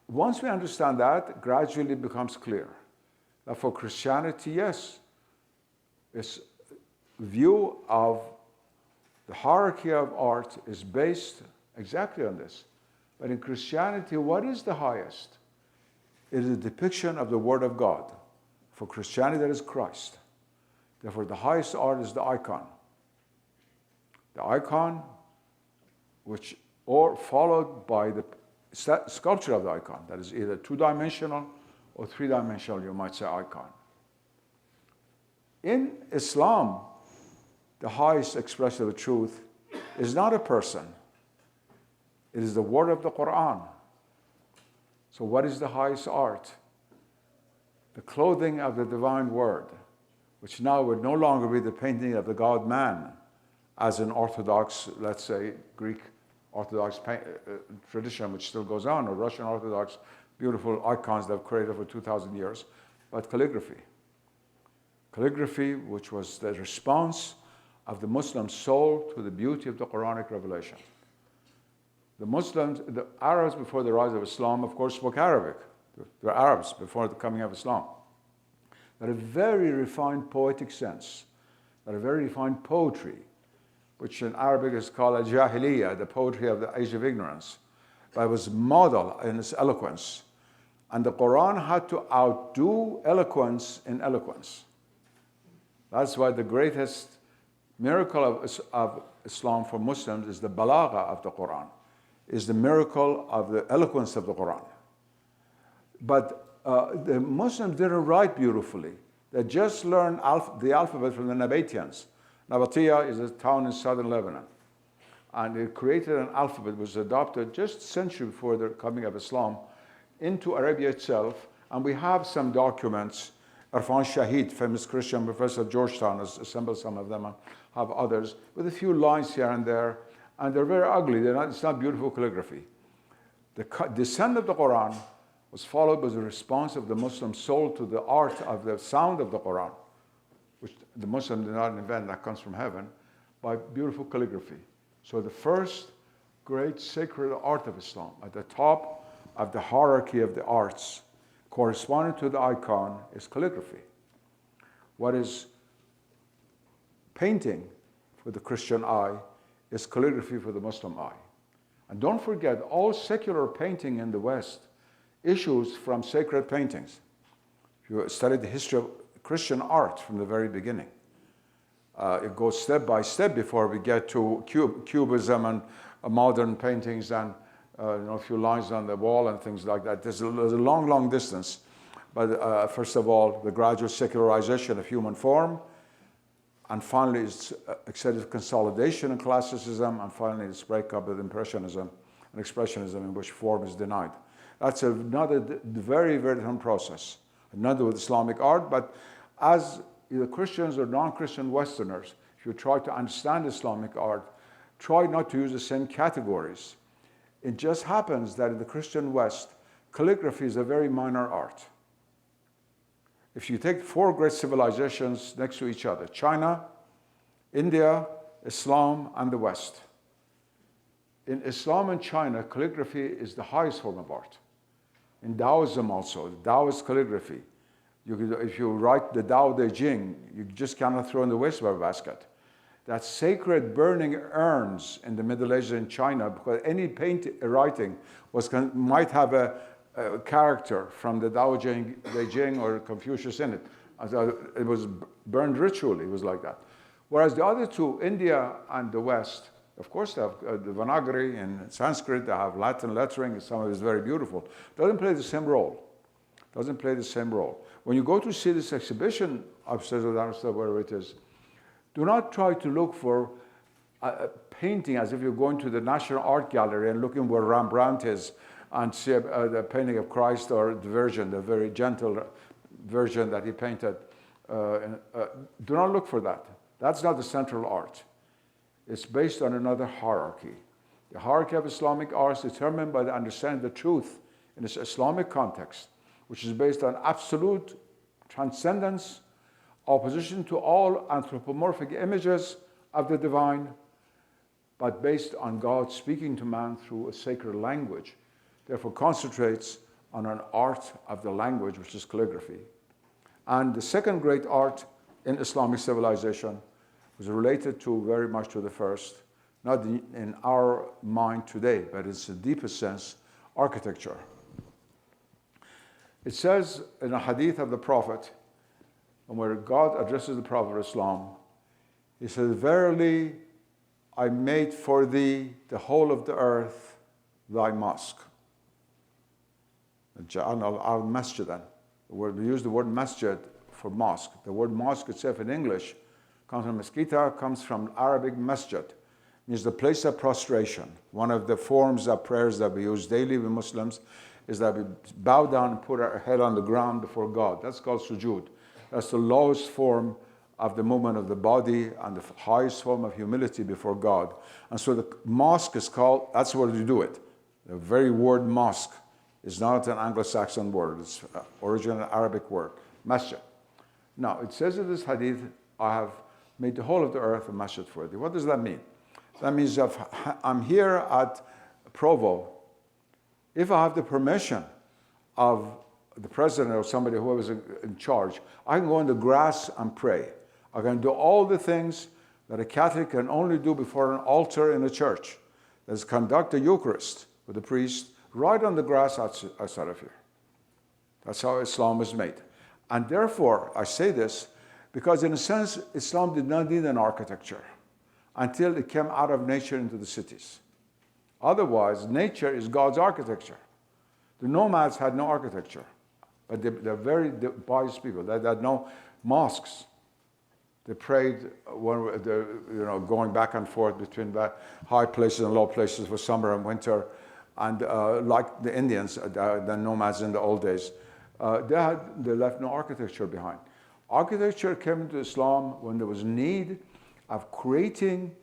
Speaker 4: once we understand that, gradually it becomes clear that for Christianity, yes, its view of the hierarchy of art is based exactly on this. But in Christianity, what is the highest? It is a depiction of the Word of God. For Christianity, that is Christ. Therefore, the highest art is the icon. The icon, or followed by the sculpture of the icon. That is either two-dimensional or three-dimensional, you might say, icon. In Islam, the highest expression of the truth is not a person. It is the word of the Quran. So what is the highest art? The clothing of the divine word, which now would no longer be the painting of the God-man, as in Orthodox, let's say, Greek Orthodox tradition, which still goes on, or Russian Orthodox, beautiful icons that have created for 2,000 years, but calligraphy. Calligraphy, which was the response of the Muslim soul to the beauty of the Quranic revelation. The Muslims, the Arabs before the rise of Islam, of course, spoke Arabic. They were Arabs before the coming of Islam. They had a very refined poetic sense, they had a very refined poetry, which in Arabic is called al-jahiliyyah, the poetry of the age of ignorance. But it was model in its eloquence. And the Quran had to outdo eloquence in eloquence. That's why the greatest miracle of Islam for Muslims is the balagha of the Quran, is the miracle of the eloquence of the Quran. But the Muslims didn't write beautifully. They just learned the alphabet from the Nabateans. Nabatea is a town in southern Lebanon. And they created an alphabet which was adopted just a century before the coming of Islam into Arabia itself. And we have some documents. Irfan Shahid, famous Christian professor at Georgetown, has assembled some of them, and have others, with a few lines here and there. And they're very ugly. It's not beautiful calligraphy. The descent of the Quran was followed by the response of the Muslim soul to the art of the sound of the Quran, which the Muslim did not invent, that comes from heaven, by beautiful calligraphy. So the first great sacred art of Islam, at the top of the hierarchy of the arts, corresponding to the icon, is calligraphy. What is painting for the Christian eye is calligraphy for the Muslim eye. And don't forget, all secular painting in the West issues from sacred paintings. If you study the history of Christian art from the very beginning, it goes step by step before we get to cubism and modern paintings and a few lines on the wall and things like that. There's a long, long distance. But first of all, the gradual secularization of human form, and finally its excessive consolidation in classicism, and finally its breakup with Impressionism and Expressionism, in which form is denied. That's another very, very different process. Another with Islamic art, but as either Christians or non-Christian Westerners, if you try to understand Islamic art, try not to use the same categories. It just happens that in the Christian West, calligraphy is a very minor art. If you take 4 great civilizations next to each other, China, India, Islam, and the West. In Islam and China, calligraphy is the highest form of art. In Taoism also, Taoist calligraphy. If you write the Tao Te Ching, you just cannot throw in the wastebasket. That sacred burning urns in the Middle Ages in China, because any writing might have a character from the Tao Te Ching or Confucius in it. It was burned ritually, it was like that. Whereas the other two, India and the West, of course they have the Devanagari in Sanskrit, they have Latin lettering, and some of it is very beautiful. Doesn't play the same role. Doesn't play the same role. When you go to see this exhibition upstairs or downstairs, wherever it is, do not try to look for a painting as if you're going to the National Art Gallery and looking where Rembrandt is and see the painting of Christ or the Virgin, the very gentle Virgin that he painted. Do not look for that. That's not the central art. It's based on another hierarchy. The hierarchy of Islamic art is determined by the understanding of the truth in its Islamic context, which is based on absolute transcendence, opposition to all anthropomorphic images of the divine, but based on God speaking to man through a sacred language. Therefore concentrates on an art of the language, which is calligraphy. And the second great art in Islamic civilization was related to very much to the first, not in our mind today, but it's the deepest sense, architecture. It says in a hadith of the Prophet, and where God addresses the Prophet of Islam, he says, "Verily, I made for thee the whole of the earth thy mosque." Ja'alna al-masjidan. We use the word masjid for mosque. The word mosque itself in English comes from mosquita, comes from Arabic masjid, means the place of prostration. One of the forms of prayers that we use daily with Muslims is that we bow down and put our head on the ground before God. That's called sujood. That's the lowest form of the movement of the body and the highest form of humility before God. And so the mosque is called, that's where you do it. The very word mosque is not an Anglo-Saxon word. It's an original Arabic word, masjid. Now, it says in this hadith, I have made the whole of the earth a masjid for thee. What does that mean? That means if I'm here at Provo, if I have the permission of the president or somebody who was in charge, I can go in the grass and pray. I can do all the things that a Catholic can only do before an altar in a church. That is conduct the Eucharist with the priest right on the grass outside of here. That's how Islam is made. And therefore, I say this because in a sense, Islam did not need an architecture until it came out of nature into the cities. Otherwise, nature is God's architecture. The nomads had no architecture, but they're very pious people. They had no mosques. They prayed going back and forth between the high places and low places for summer and winter. And like the Indians, the nomads in the old days, they left no architecture behind. Architecture came into Islam when there was need of creating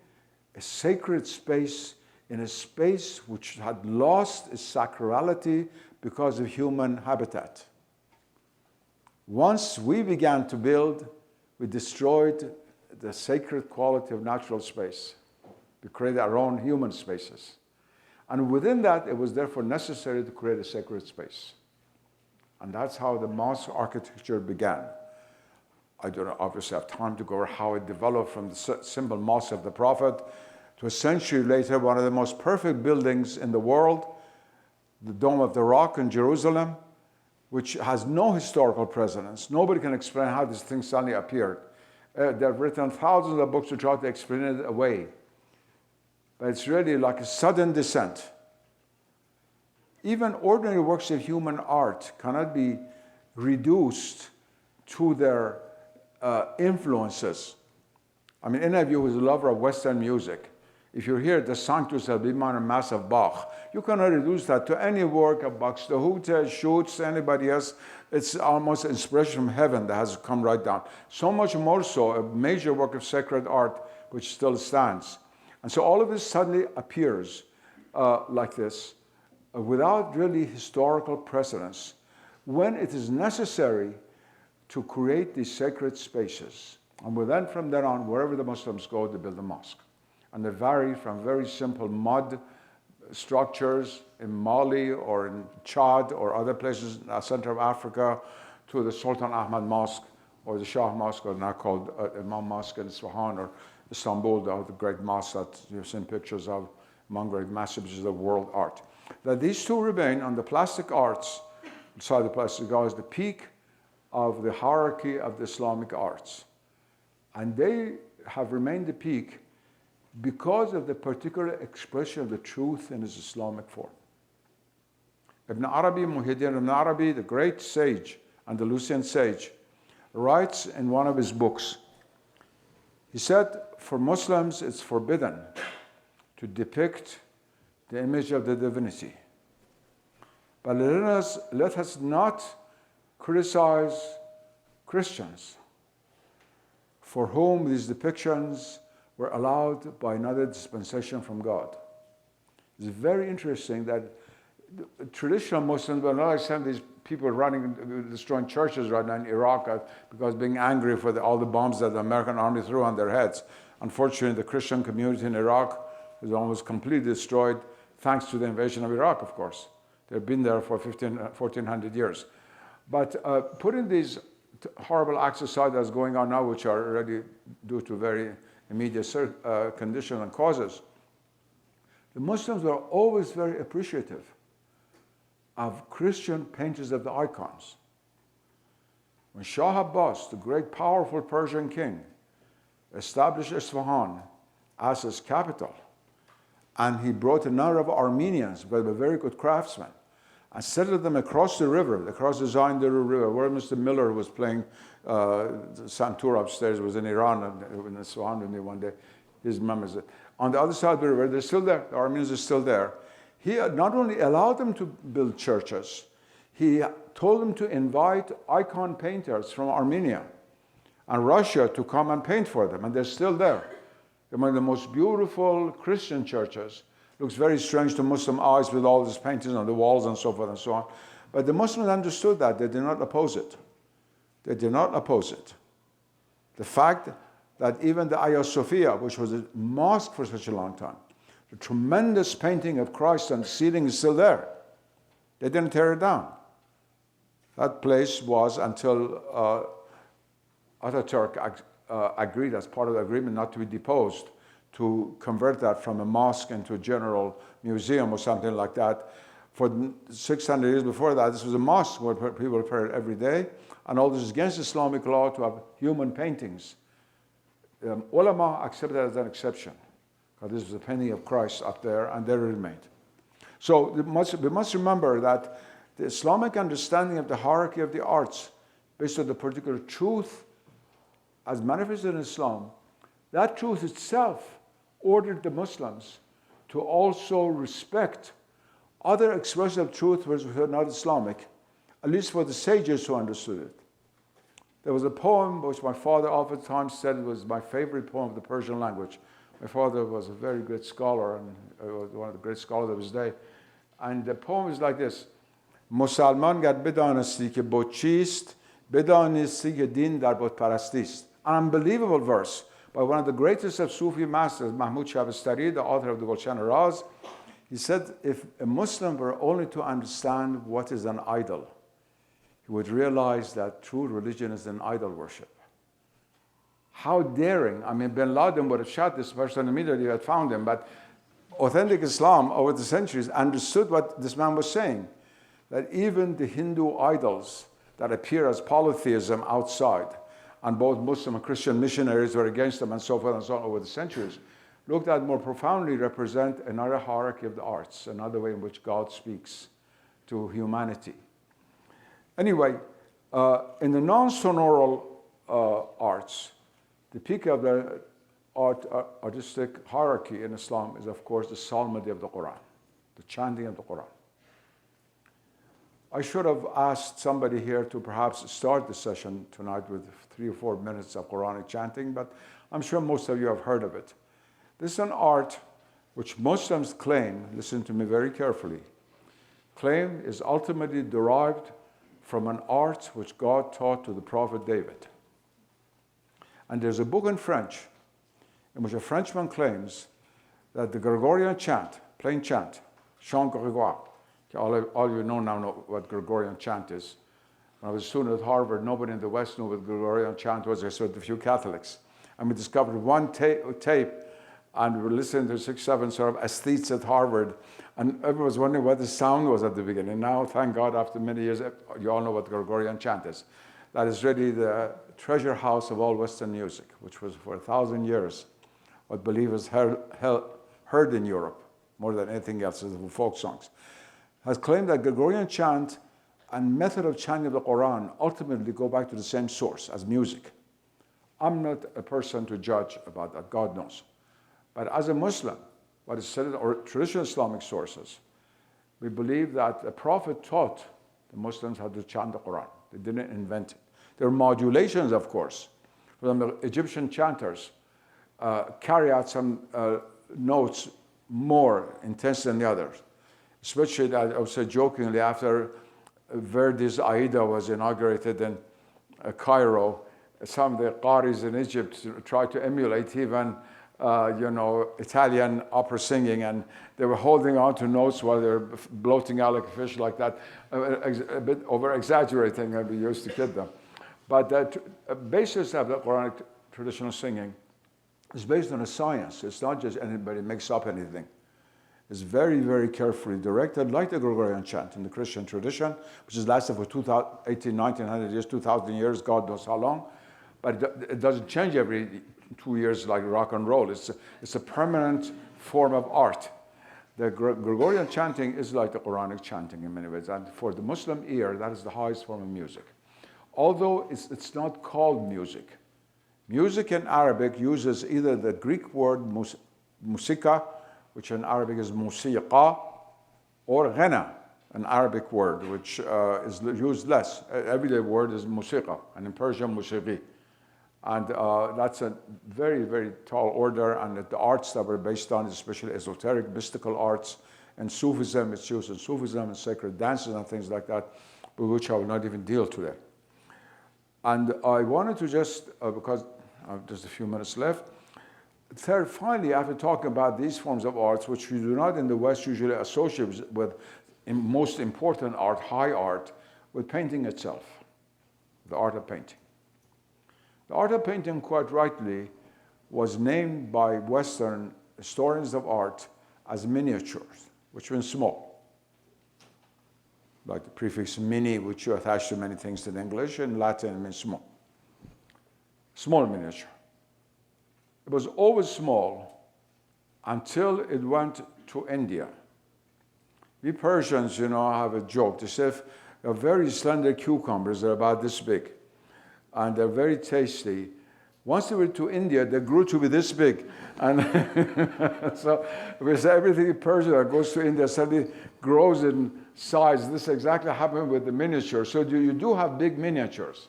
Speaker 4: a sacred space in a space which had lost its sacrality because of human habitat. Once we began to build, we destroyed the sacred quality of natural space. We created our own human spaces. And within that, it was therefore necessary to create a sacred space. And that's how the mosque architecture began. I don't obviously have time to go over how it developed from the simple mosque of the Prophet to a century later, one of the most perfect buildings in the world, the Dome of the Rock in Jerusalem, which has no historical precedence. Nobody can explain how this thing suddenly appeared. They've written thousands of books to try to explain it away. But it's really like a sudden descent. Even ordinary works of human art cannot be reduced to their influences. I mean, any of you who's a lover of Western music, if you hear the Sanctus of B minor Mass of Bach, you cannot reduce that to any work of Buxtehude, Schutz, anybody else. It's almost inspiration from heaven that has come right down. So much more so, a major work of sacred art which still stands. And so all of this suddenly appears like this, without really historical precedence, when it is necessary to create these sacred spaces. And then from then on, wherever the Muslims go, they build a mosque. And they vary from very simple mud structures in Mali or in Chad or other places in the center of Africa to the Sultan Ahmad Mosque or the Shah Mosque, or now called Imam Mosque in Isfahan, or Istanbul, the great mosque that you've seen pictures of among great masterpieces of world art. That these two remain on the plastic arts side of the plastic arts, the peak of the hierarchy of the Islamic arts. And they have remained the peak because of the particular expression of the truth in its Islamic form. Ibn Arabi, Muhyiddin Ibn Arabi, the great sage, Andalusian sage, writes in one of his books, he said, for Muslims it's forbidden to depict the image of the divinity. But let us not criticize Christians for whom these depictions were allowed by another dispensation from God. It's very interesting that traditional Muslims, but not like these people running, destroying churches right now in Iraq because being angry for all the bombs that the American army threw on their heads. Unfortunately, the Christian community in Iraq was almost completely destroyed thanks to the invasion of Iraq, of course. They've been there for 1,400 years. But putting these horrible acts aside that's going on now, which are already due to very immediate conditions and causes, the Muslims are always very appreciative of Christian painters of the icons. When Shah Abbas, the great powerful Persian king, established Isfahan as his capital, and he brought a number of Armenians, but were very good craftsmen, and settled them across the river, across the Zaindaru River, where Mr. Miller was playing Santur upstairs, was in Iran, and in Isfahan with me one day. His memories. On the other side of the river, they're still there. The Armenians are still there. He not only allowed them to build churches, he told them to invite icon painters from Armenia and Russia to come and paint for them, and they're still there. They're one of the most beautiful Christian churches. Looks very strange to Muslim eyes with all these paintings on the walls and so forth and so on. But the Muslims understood that. They did not oppose it. They did not oppose it. The fact that even the Hagia Sophia, which was a mosque for such a long time, the tremendous painting of Christ on the ceiling is still there. They didn't tear it down. That place was, until Ataturk agreed as part of the agreement not to be deposed, to convert that from a mosque into a general museum or something like that. For 600 years before that, this was a mosque where people prayed every day, and all this is against Islamic law to have human paintings. Ulama accepted that as an exception, because this was a painting of Christ up there, and there it remained. So we must remember that the Islamic understanding of the hierarchy of the arts, based on the particular truth as manifested in Islam, that truth itself ordered the Muslims to also respect other expressions of truth which were not Islamic, at least for the sages who understood it. There was a poem which my father oftentimes said was my favorite poem of the Persian language. My father was a very great scholar and was one of the great scholars of his day. And the poem is like this: Musalman ger bedanisti ke bod chist, bedanisti ke din dar bod parastist. An unbelievable verse by one of the greatest of Sufi masters, Mahmud Shabastari, the author of the Gulshan Raz. He said, if a Muslim were only to understand what is an idol, he would realize that true religion is an idol worship. How daring. I mean, bin Laden would have shot this person immediately had found him, but authentic Islam over the centuries understood what this man was saying, that even the Hindu idols that appear as polytheism outside, and both Muslim and Christian missionaries were against them and so forth and so on over the centuries, looked at more profoundly represent another hierarchy of the arts, another way in which God speaks to humanity. Anyway, in the non-sonoral arts, the peak of the artistic hierarchy in Islam is, of course, the psalmody of the Quran, the chanting of the Quran. I should have asked somebody here to perhaps start the session tonight with 3 or 4 minutes of Quranic chanting, but I'm sure most of you have heard of it. This is an art which Muslims claim, listen to me very carefully, claim is ultimately derived from an art which God taught to the Prophet David. And there's a book in French in which a Frenchman claims that the Gregorian chant, plain chant, chant Grégoire, all you know now know what Gregorian chant is. When I was a student at Harvard, nobody in the West knew what Gregorian chant was, except a few Catholics. And we discovered one tape, and we were listening to 6, 7 sort of aesthetes at Harvard, and everyone was wondering what the sound was at the beginning. Now, thank God, after many years, you all know what Gregorian chant is. That is really the treasure house of all Western music, which was for 1,000 years what believers heard in Europe, more than anything else, is the folk songs, has claimed that Gregorian chant and method of chanting of the Quran ultimately go back to the same source as music. I'm not a person to judge about that, God knows. But as a Muslim, what is said in our traditional Islamic sources, we believe that the Prophet taught the Muslims how to chant the Quran. They didn't invent it. There are modulations, of course. The Egyptian chanters carry out some notes more intense than the others. Especially, I would say jokingly, after Verdi's Aida was inaugurated in Cairo, some of the qaris in Egypt tried to emulate even Italian opera singing, and they were holding on to notes while they were bloating out like a fish like that, a bit over-exaggerating, and we used to kid them. But the basis of the Quranic traditional singing is based on a science. It's not just anybody makes up anything. It's very, very carefully directed, like the Gregorian chant in the Christian tradition, which has lasted for 1900 years, 2,000 years, God knows how long. But it doesn't change every 2 years like rock and roll. It's a permanent form of art. The Gregorian chanting is like the Quranic chanting in many ways. And for the Muslim ear, that is the highest form of music. Although it's not called music. Music in Arabic uses either the Greek word musika, which in Arabic is musiqa, or ghana, an Arabic word, which is used less. Everyday word is musiqa, and in Persian, musiqi. And that's a very, very tall order, and the arts that were based on, especially esoteric, mystical arts, and Sufism, it's used in Sufism and sacred dances and things like that, with which I will not even deal today. And I wanted to just, because I have just a few minutes left, third, finally, after talking about these forms of arts, which we do not in the West usually associate with most important art, high art, with painting itself, the art of painting. The art of painting, quite rightly, was named by Western historians of art as miniatures, which means small. Like the prefix mini, which you attach to many things in English, in Latin it means small. Small miniature. It was always small until it went to India. We Persians, have a joke. They say very slender cucumbers, they're about this big. And they're very tasty. Once they were to India, they grew to be this big. And so with everything in Persia that goes to India suddenly grows in size. This exactly happened with the miniature. So you do have big miniatures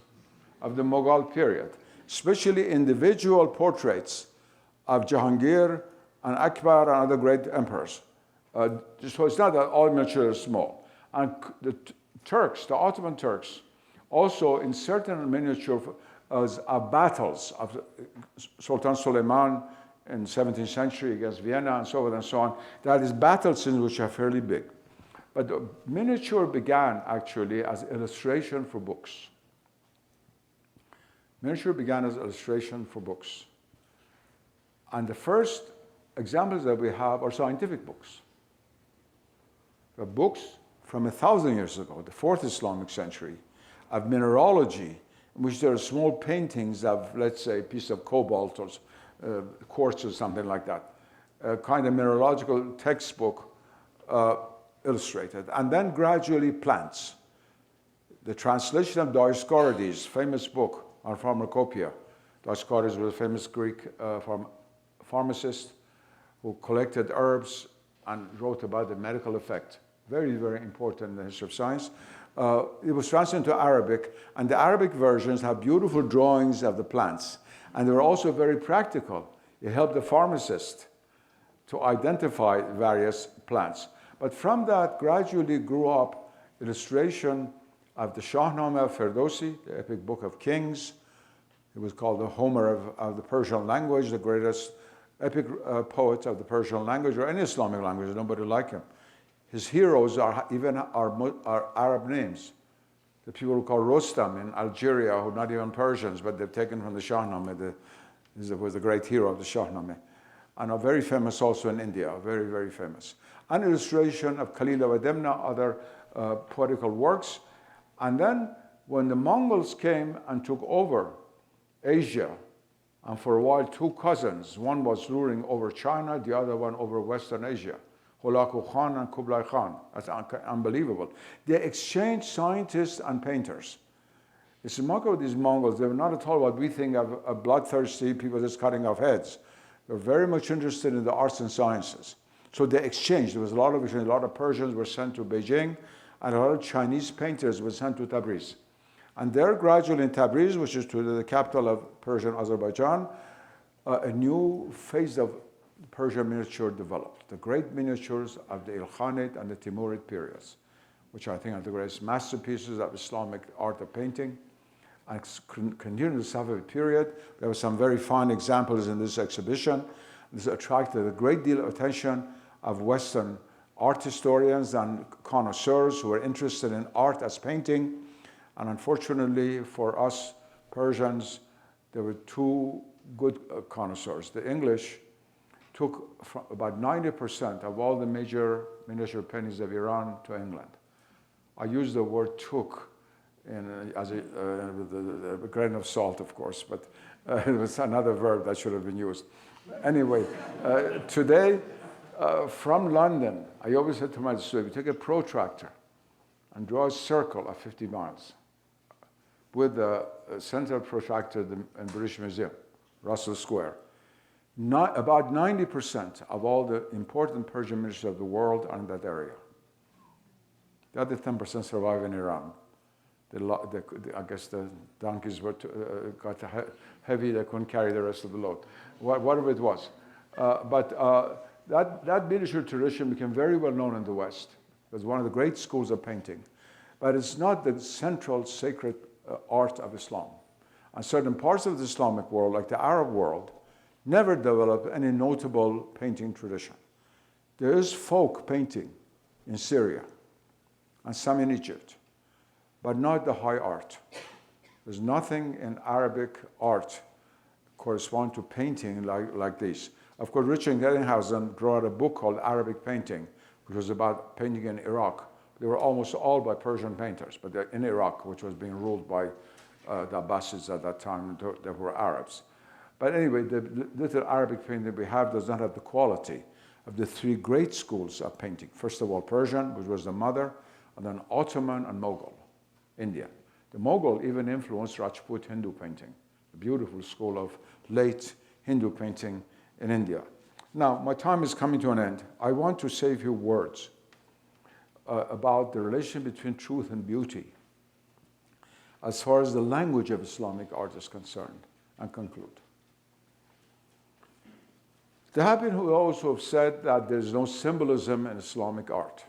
Speaker 4: of the Mughal period, especially individual portraits of Jahangir and Akbar and other great emperors. So it's not that all miniatures are small. And the Turks, the Ottoman Turks, also in certain miniature battles of Sultan Suleiman in the 17th century against Vienna and so on and so on, that is battle scenes which are fairly big. But the miniature began actually as illustration for books. Miniature began as illustration for books. And the first examples that we have are scientific books. The books from 1,000 years ago, the 4th Islamic century, of mineralogy, in which there are small paintings of, let's say, a piece of cobalt or quartz or something like that. A kind of mineralogical textbook illustrated. And then gradually plants. The translation of Dioscorides' famous book on pharmacopoeia. Dioscorides was a famous Greek pharmacist who collected herbs and wrote about the medical effect. Very, very important in the history of science. It was translated into Arabic, and the Arabic versions have beautiful drawings of the plants. And they were also very practical. It helped the pharmacist to identify various plants. But from that gradually grew up illustration of the Shahnameh of Ferdowsi, the epic book of kings. It was called the Homer of the Persian language, the greatest epic poet of the Persian language, or any Islamic language, nobody like him. His heroes are Arab names. The people who call Rostam in Algeria, who are not even Persians, but they've taken from the Shahnameh. He was the great hero of the Shahnameh. And are very famous also in India, very, very famous. An illustration of Khalila wa Demna, other poetical works. And then when the Mongols came and took over Asia, and for a while two cousins, one was ruling over China, the other one over Western Asia, Hulagu Khan and Kublai Khan. That's unbelievable. They exchanged scientists and painters. It's remarkable, these Mongols, they were not at all what we think of bloodthirsty people just cutting off heads. They were very much interested in the arts and sciences. So they exchanged. There was a lot of exchange. A lot of Persians were sent to Beijing, and a lot of Chinese painters were sent to Tabriz. And there, gradually in Tabriz, which is to the capital of Persian Azerbaijan, a new phase of Persian miniature developed. The great miniatures of the Ilkhanate and the Timurid periods, which I think are the greatest masterpieces of Islamic art of painting. And continue the Safavid period. There were some very fine examples in this exhibition. This attracted a great deal of attention of Western art historians and connoisseurs who were interested in art as painting. And unfortunately for us Persians, there were two good connoisseurs. The English took about 90% of all the major miniature paintings of Iran to England. I use the word took as a grain of salt, of course, but it was another verb that should have been used. Anyway, today, from London, I always said to my students, take a protractor and draw a circle of 50 miles with the central protractor in the British Museum, Russell Square. About 90% of all the important Persian miniatures of the world are in that area. The other 10% survive in Iran. I guess the donkeys got heavy, they couldn't carry the rest of the load, whatever it was. That miniature tradition became very well known in the West. It was one of the great schools of painting. But it's not the central sacred art of Islam. And certain parts of the Islamic world, like the Arab world, never developed any notable painting tradition. There is folk painting in Syria and some in Egypt, but not the high art. There's nothing in Arabic art correspond to painting like this. Of course, Richard Gellinghausen wrote a book called Arabic Painting, which was about painting in Iraq. They were almost all by Persian painters, but they're in Iraq, which was being ruled by the Abbasids at that time, they were Arabs. But anyway, the little Arabic painting we have does not have the quality of the three great schools of painting. First of all, Persian, which was the mother, and then Ottoman and Mughal, India. The Mughal even influenced Rajput Hindu painting, a beautiful school of late Hindu painting in India. Now, my time is coming to an end. I want to say a few words about the relation between truth and beauty as far as the language of Islamic art is concerned, and conclude. There have been who also have said that there's no symbolism in Islamic art.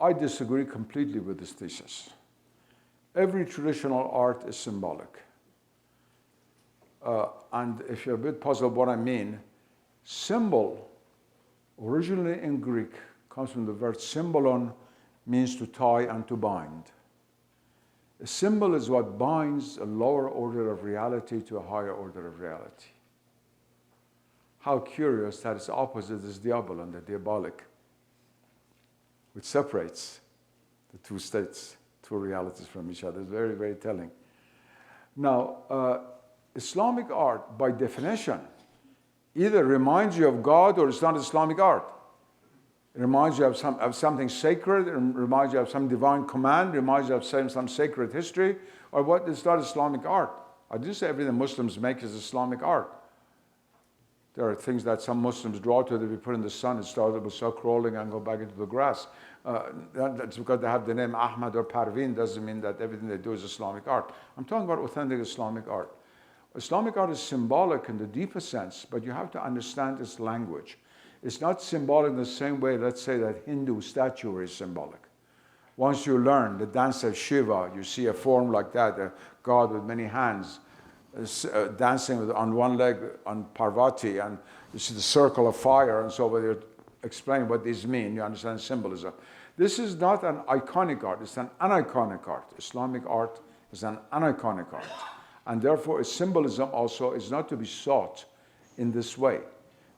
Speaker 4: I disagree completely with this thesis. Every traditional art is symbolic. And if you're a bit puzzled what I mean, symbol, originally in Greek, comes from the word symbolon, means to tie and to bind. A symbol is what binds a lower order of reality to a higher order of reality. How curious that its opposite is diabolon, the diabolic, which separates the two states, two realities from each other. It's very, very telling. Now, Islamic art, by definition, either reminds you of God or it's not Islamic art. It reminds you of something sacred, it reminds you of some divine command, it reminds you of some sacred history, or what is not Islamic art. I didn't say everything Muslims make is Islamic art. There are things that some Muslims draw to that we put in the sun, it started with start crawling and go back into the grass. That's because they have the name Ahmad or Parveen, doesn't mean that everything they do is Islamic art. I'm talking about authentic Islamic art. Islamic art is symbolic in the deepest sense, but you have to understand its language. It's not symbolic in the same way, let's say, that Hindu statuary is symbolic. Once you learn the dance of Shiva, you see a form like that, a god with many hands, dancing on one leg on Parvati, and you see the circle of fire, and so when you explain what these mean, you understand symbolism. This is not an iconic art, it's an aniconic art. Islamic art is an aniconic art. And therefore, its symbolism also is not to be sought in this way.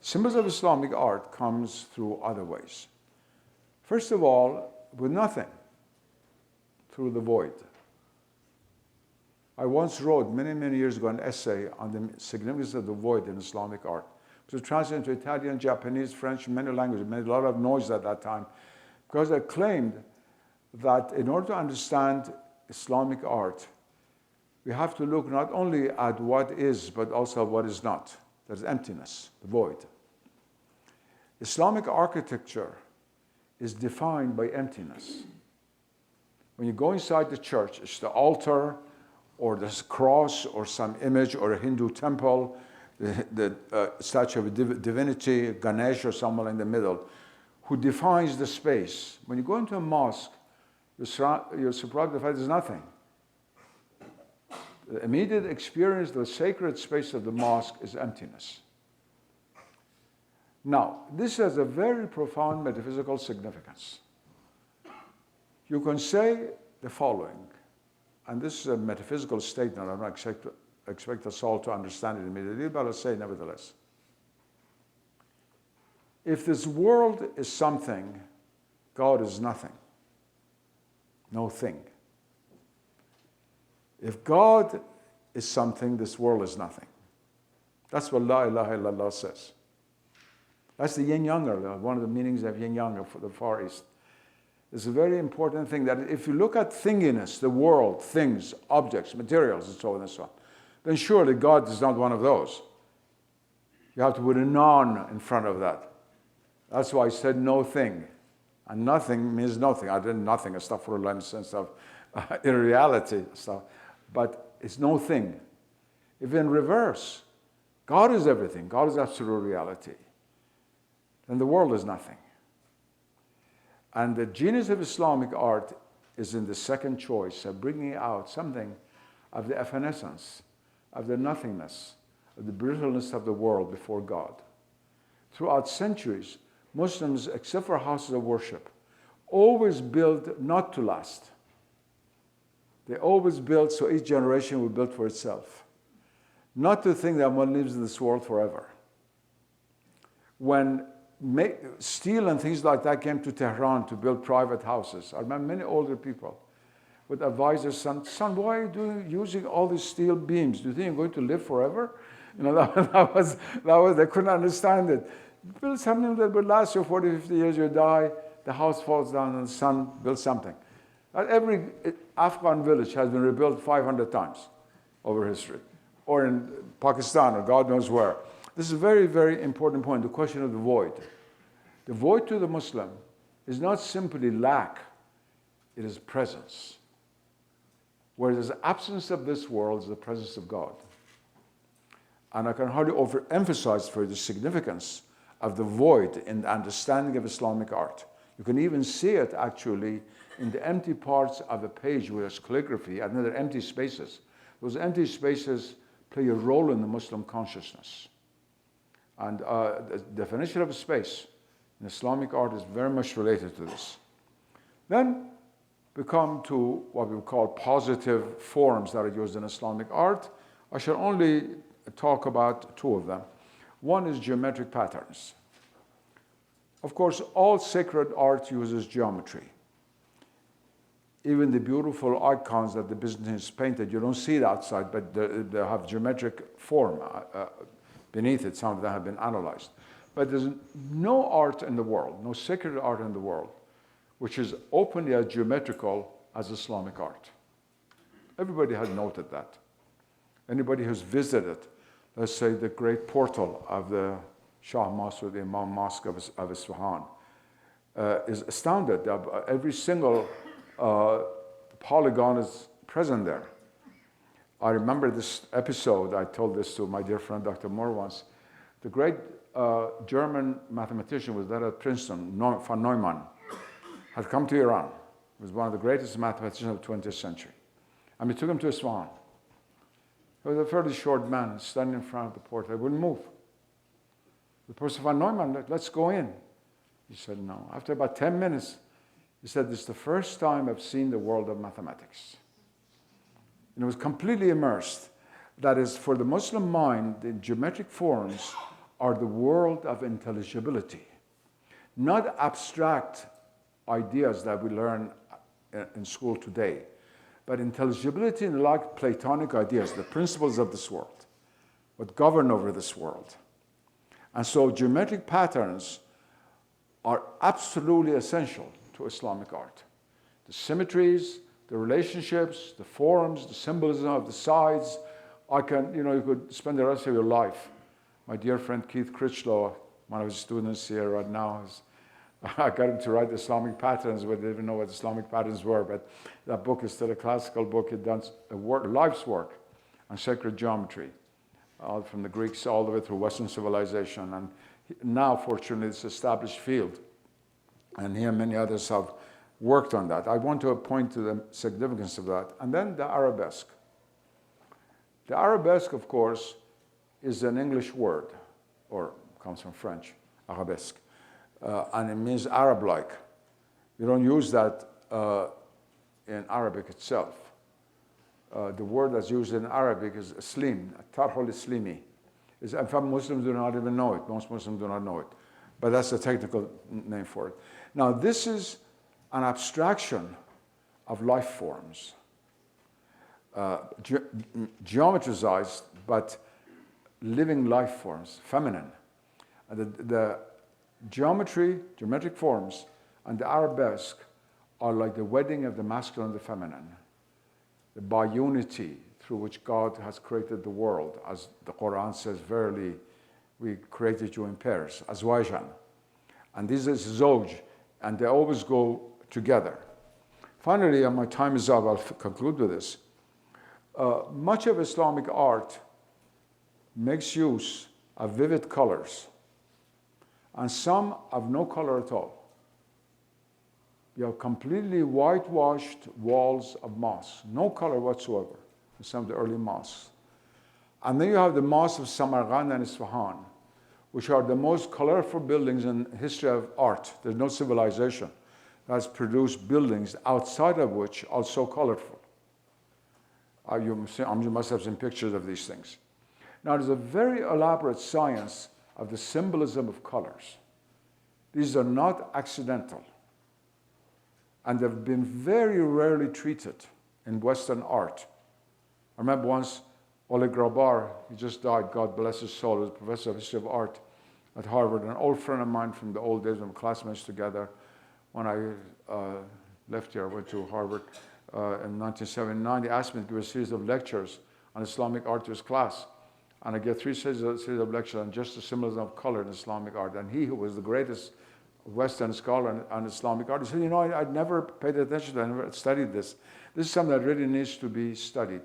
Speaker 4: Symbols of Islamic art comes through other ways. First of all, with nothing, through the void. I once wrote many, many years ago an essay on the significance of the void in Islamic art. It was translated into Italian, Japanese, French, many languages. It made a lot of noise at that time because I claimed that in order to understand Islamic art, we have to look not only at what is, but also what is not. There's emptiness, the void. Islamic architecture is defined by emptiness. When you go inside the church, it's the altar or the cross or some image or a Hindu temple, the statue of a divinity, Ganesh or someone in the middle, who defines the space. When you go into a mosque, you're surprised by the fact there's nothing. The immediate experience, the sacred space of the mosque is emptiness. Now, this has a very profound metaphysical significance. You can say the following, and this is a metaphysical statement, I don't expect us all to understand it immediately, but I'll say it nevertheless. If this world is something, God is nothing, no thing. If God is something, this world is nothing. That's what La ilaha illallah says. That's the yin-yanger, one of the meanings of yin-yang for the Far East. It's a very important thing that if you look at thinginess, the world, things, objects, materials, and so on and so on, then surely God is not one of those. You have to put a non in front of that. That's why I said no thing. And nothing means nothing. I didn't nothing, astaghfirullah, in the sense of irreality stuff. But it's no thing. If in reverse, God is everything, God is absolute reality, then the world is nothing. And the genius of Islamic art is in the second choice of bringing out something of the evanescence, of the nothingness, of the brittleness of the world before God. Throughout centuries, Muslims, except for houses of worship, always build not to last. They always build so each generation will build for itself. Not to think that one lives in this world forever. When steel and things like that came to Tehran to build private houses, I remember many older people would advise their son, why are you using all these steel beams? Do you think you're going to live forever? You know, that was they couldn't understand it. Build something that will last you 40, 50 years, you die, the house falls down and the son builds something. Every Afghan village has been rebuilt 500 times over history, or in Pakistan, or God knows where. This is a very, very important point, the question of the void. The void to the Muslim is not simply lack, it is presence. Where there's the absence of this world is the presence of God. And I can hardly overemphasize for you the significance of the void in the understanding of Islamic art. You can even see it actually in the empty parts of a page where there's calligraphy and then there are empty spaces. Those empty spaces play a role in the Muslim consciousness. And the definition of a space in Islamic art is very much related to this. Then we come to what we call positive forms that are used in Islamic art. I shall only talk about two of them. One is geometric patterns. Of course, all sacred art uses geometry. Even the beautiful icons that the Byzantines painted, you don't see it outside, but they have geometric form beneath it. Some of them have been analyzed. But there's no art in the world, no sacred art in the world, which is openly as geometrical as Islamic art. Everybody has noted that. Anybody who's visited, let's say, the great portal of the Shah Mosque or the Imam Mosque of Isfahan, is astounded. Every single polygon is present there. I remember this episode, I told this to my dear friend Dr. Moore once. The great German mathematician was there at Princeton, von Neumann, had come to Iran. He was one of the greatest mathematicians of the 20th century. And we took him to Isfahan. He was a fairly short man standing in front of the portal. He wouldn't move. The person, von Neumann, let's go in. He said no. After about 10 minutes, he said, this is the first time I've seen the world of mathematics. And he was completely immersed. That is, for the Muslim mind, the geometric forms are the world of intelligibility, not abstract ideas that we learn in school today, but intelligibility in like Platonic ideas, the principles of this world, what govern over this world. And so geometric patterns are absolutely essential to Islamic art. The symmetries, the relationships, the forms, the symbolism of the sides. You could spend the rest of your life. My dear friend Keith Critchlow, one of his students here right now, I got him to write Islamic patterns, but I didn't even know what Islamic patterns were. But that book is still a classical book. It does a life's work on sacred geometry, from the Greeks all the way through Western civilization. And now, fortunately, it's an established field. And he and many others have worked on that. I want to point to the significance of that. And then the arabesque. The arabesque, of course, is an English word, or comes from French, arabesque. And it means Arab-like. You don't use that in Arabic itself. The word that's used in Arabic is islim, tarhul islimi. In fact, Muslims do not even know it. Most Muslims do not know it. But that's the technical name for it. Now, this is an abstraction of life forms, geometricized, but living life forms, feminine. The geometric forms, and the arabesque are like the wedding of the masculine and the feminine, the bi-unity through which God has created the world. As the Quran says, verily, we created you in pairs, azwajan. And this is zoj, and they always go together. Finally, and my time is up, I'll conclude with this. Much of Islamic art makes use of vivid colors, and some have no color at all. You have completely whitewashed walls of mosques, no color whatsoever in some of the early mosques. And then you have the mosques of Samarkand and Isfahan, which are the most colorful buildings in the history of art. There's no civilization that has produced buildings outside of which are so colorful. You must have seen pictures of these things. Now, there's a very elaborate science of the symbolism of colors. These are not accidental. And they've been very rarely treated in Western art. I remember once Oleg Grabar, he just died, God bless his soul, he was a professor of history of art at Harvard, an old friend of mine from the old days when we were classmates together. When I left here, I went to Harvard in 1979. He asked me to give a series of lectures on Islamic art to his class. And I gave three series of lectures on just the symbolism of color in Islamic art. And he, who was the greatest Western scholar on Islamic art, he said, I'd never paid attention to it, I never studied this. This is something that really needs to be studied.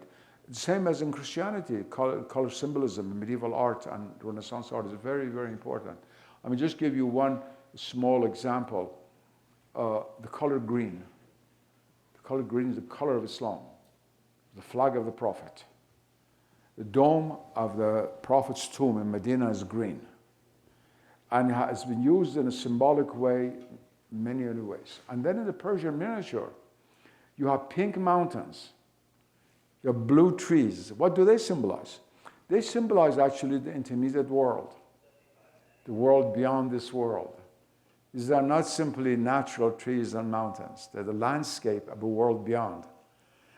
Speaker 4: Same as in Christianity, color symbolism in medieval art and Renaissance art is very, very important. I mean, just give you one small example. The color green. The color green is the color of Islam, the flag of the Prophet. The dome of the Prophet's tomb in Medina is green. And has been used in a symbolic way in many, many ways. And then in the Persian miniature, You have pink mountains. You have blue trees. What do they symbolize? They symbolize actually the intermediate world, the world beyond this world. These are not simply natural trees and mountains. They're the landscape of a world beyond.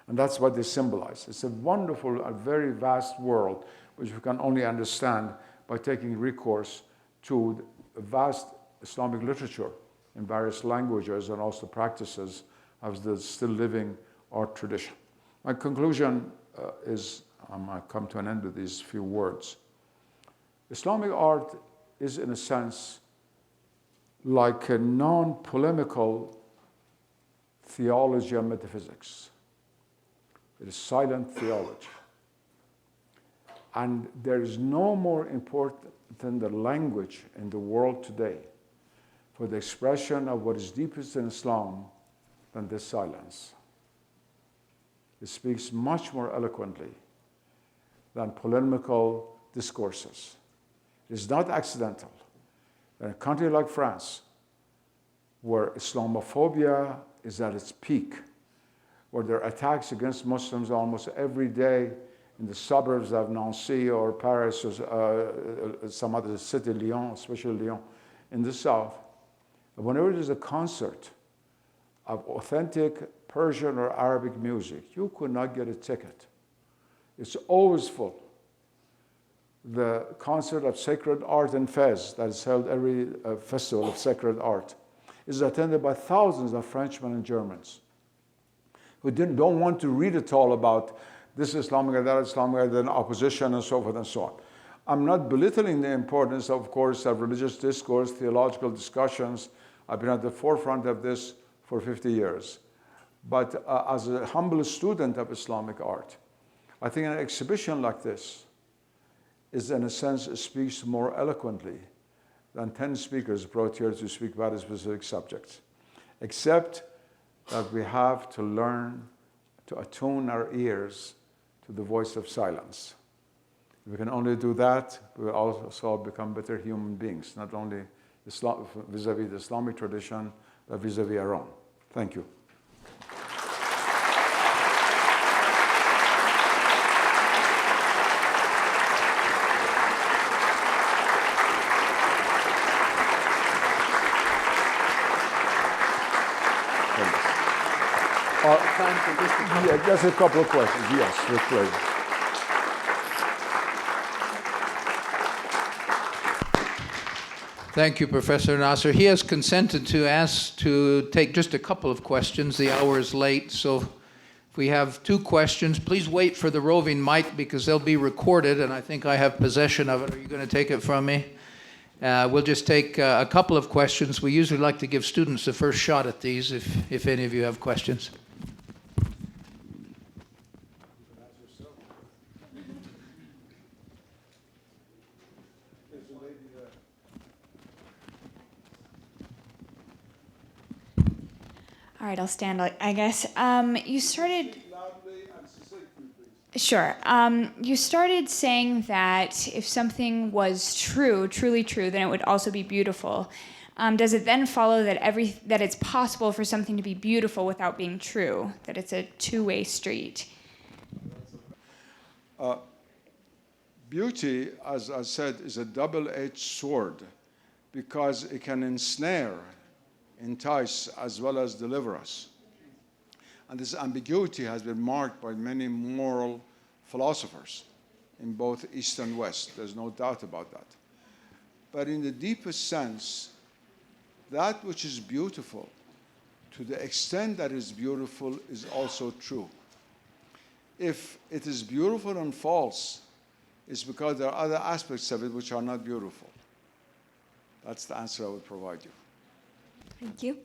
Speaker 4: And that's what they symbolize. It's a wonderful, a very vast world, which we can only understand by taking recourse to vast Islamic literature in various languages and also practices of the still living art tradition. My conclusion is, I come to an end with these few words. Islamic art is, in a sense, like a non-polemical theology and metaphysics. It is silent theology. And there is no more important than the language in the world today for the expression of what is deepest in Islam than this silence. It speaks much more eloquently than polemical discourses. It is not accidental. In a country like France, where Islamophobia is at its peak, where there are attacks against Muslims almost every day in the suburbs of Nancy or Paris or some other city, Lyon, especially Lyon, in the south, whenever there's a concert of authentic Persian or Arabic music, you could not get a ticket. It's always full. The concert of sacred art in Fez that is held every festival of sacred art is attended by thousands of Frenchmen and Germans who don't want to read at all about this Islamic and that Islamic, then opposition and so forth and so on. I'm not belittling the importance, of course, of religious discourse, theological discussions. I've been at the forefront of this for 50 years. But as a humble student of Islamic art, I think an exhibition like this is, in a sense, speaks more eloquently than 10 speakers brought here to speak about a specific subject, except that we have to learn to attune our ears to the voice of silence. If we can only do that, we will also become better human beings, not only vis-a-vis the Islamic tradition, but vis-a-vis our own. Thank you. Yeah, just a couple of questions. Yes, with pleasure.
Speaker 2: Thank you, Professor Nasser. He has consented to take just a couple of questions. The hour is late, so if we have 2 questions, please wait for the roving mic because they'll be recorded, and I think I have possession of it. Are you going to take it from me? We'll just take a couple of questions. We usually like to give students the first shot at these, if any of you have questions.
Speaker 5: All right, I'll stand, I guess. You started... Sure. You started saying that if something was true, truly true, then it would also be beautiful. Does it then follow that that it's possible for something to be beautiful without being true? That it's a two-way street?
Speaker 4: Beauty, as I said, is a double-edged sword because it can ensnare, entice, as well as deliver us. And this ambiguity has been marked by many moral philosophers in both East and West. There's no doubt about that. But in the deepest sense, that which is beautiful, to the extent that is beautiful, is also true. If it is beautiful and false, it's because there are other aspects of it which are not beautiful. That's the answer I would provide you.
Speaker 6: Thank you.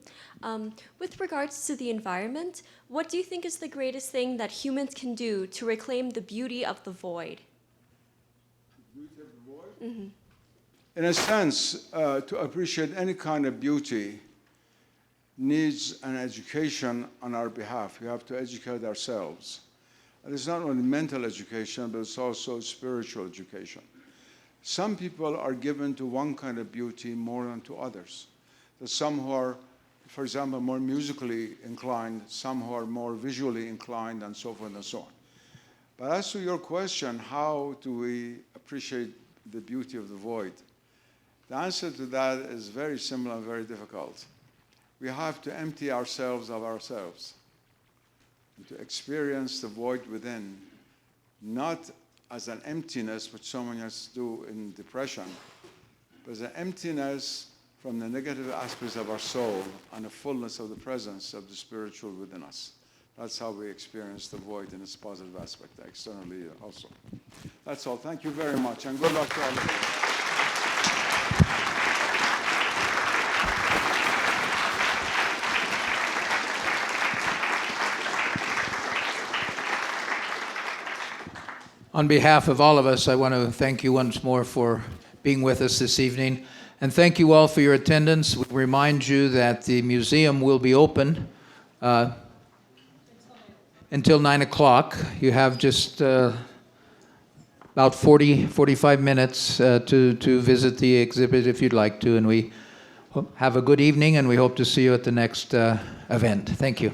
Speaker 6: With regards to the environment, what do you think is the greatest thing that humans can do to reclaim the beauty of the void?
Speaker 4: The beauty of the void? Mm-hmm. In a sense, to appreciate any kind of beauty needs an education on our behalf. We have to educate ourselves. And it's not only mental education, but it's also spiritual education. Some people are given to one kind of beauty more than to others. There's some who are for example, more musically inclined, some who are more visually inclined, and so forth and so on. But as to your question, how do we appreciate the beauty of the void? The answer to that is very similar and very difficult. We have to empty ourselves of ourselves and to experience the void within, not as an emptiness, which so many of us do in depression, but as an emptiness from the negative aspects of our soul and a fullness of the presence of the spiritual within us. That's how we experience the void in its positive aspect, externally also. That's all. Thank you very much, and good luck to all of you.
Speaker 2: On behalf of all of us, I want to thank you once more for being with us this evening. And thank you all for your attendance. We remind you that the museum will be open until 9 o'clock. You have just about 45 minutes to visit the exhibit if you'd like to. And we have a good evening, and we hope to see you at the next event. Thank you.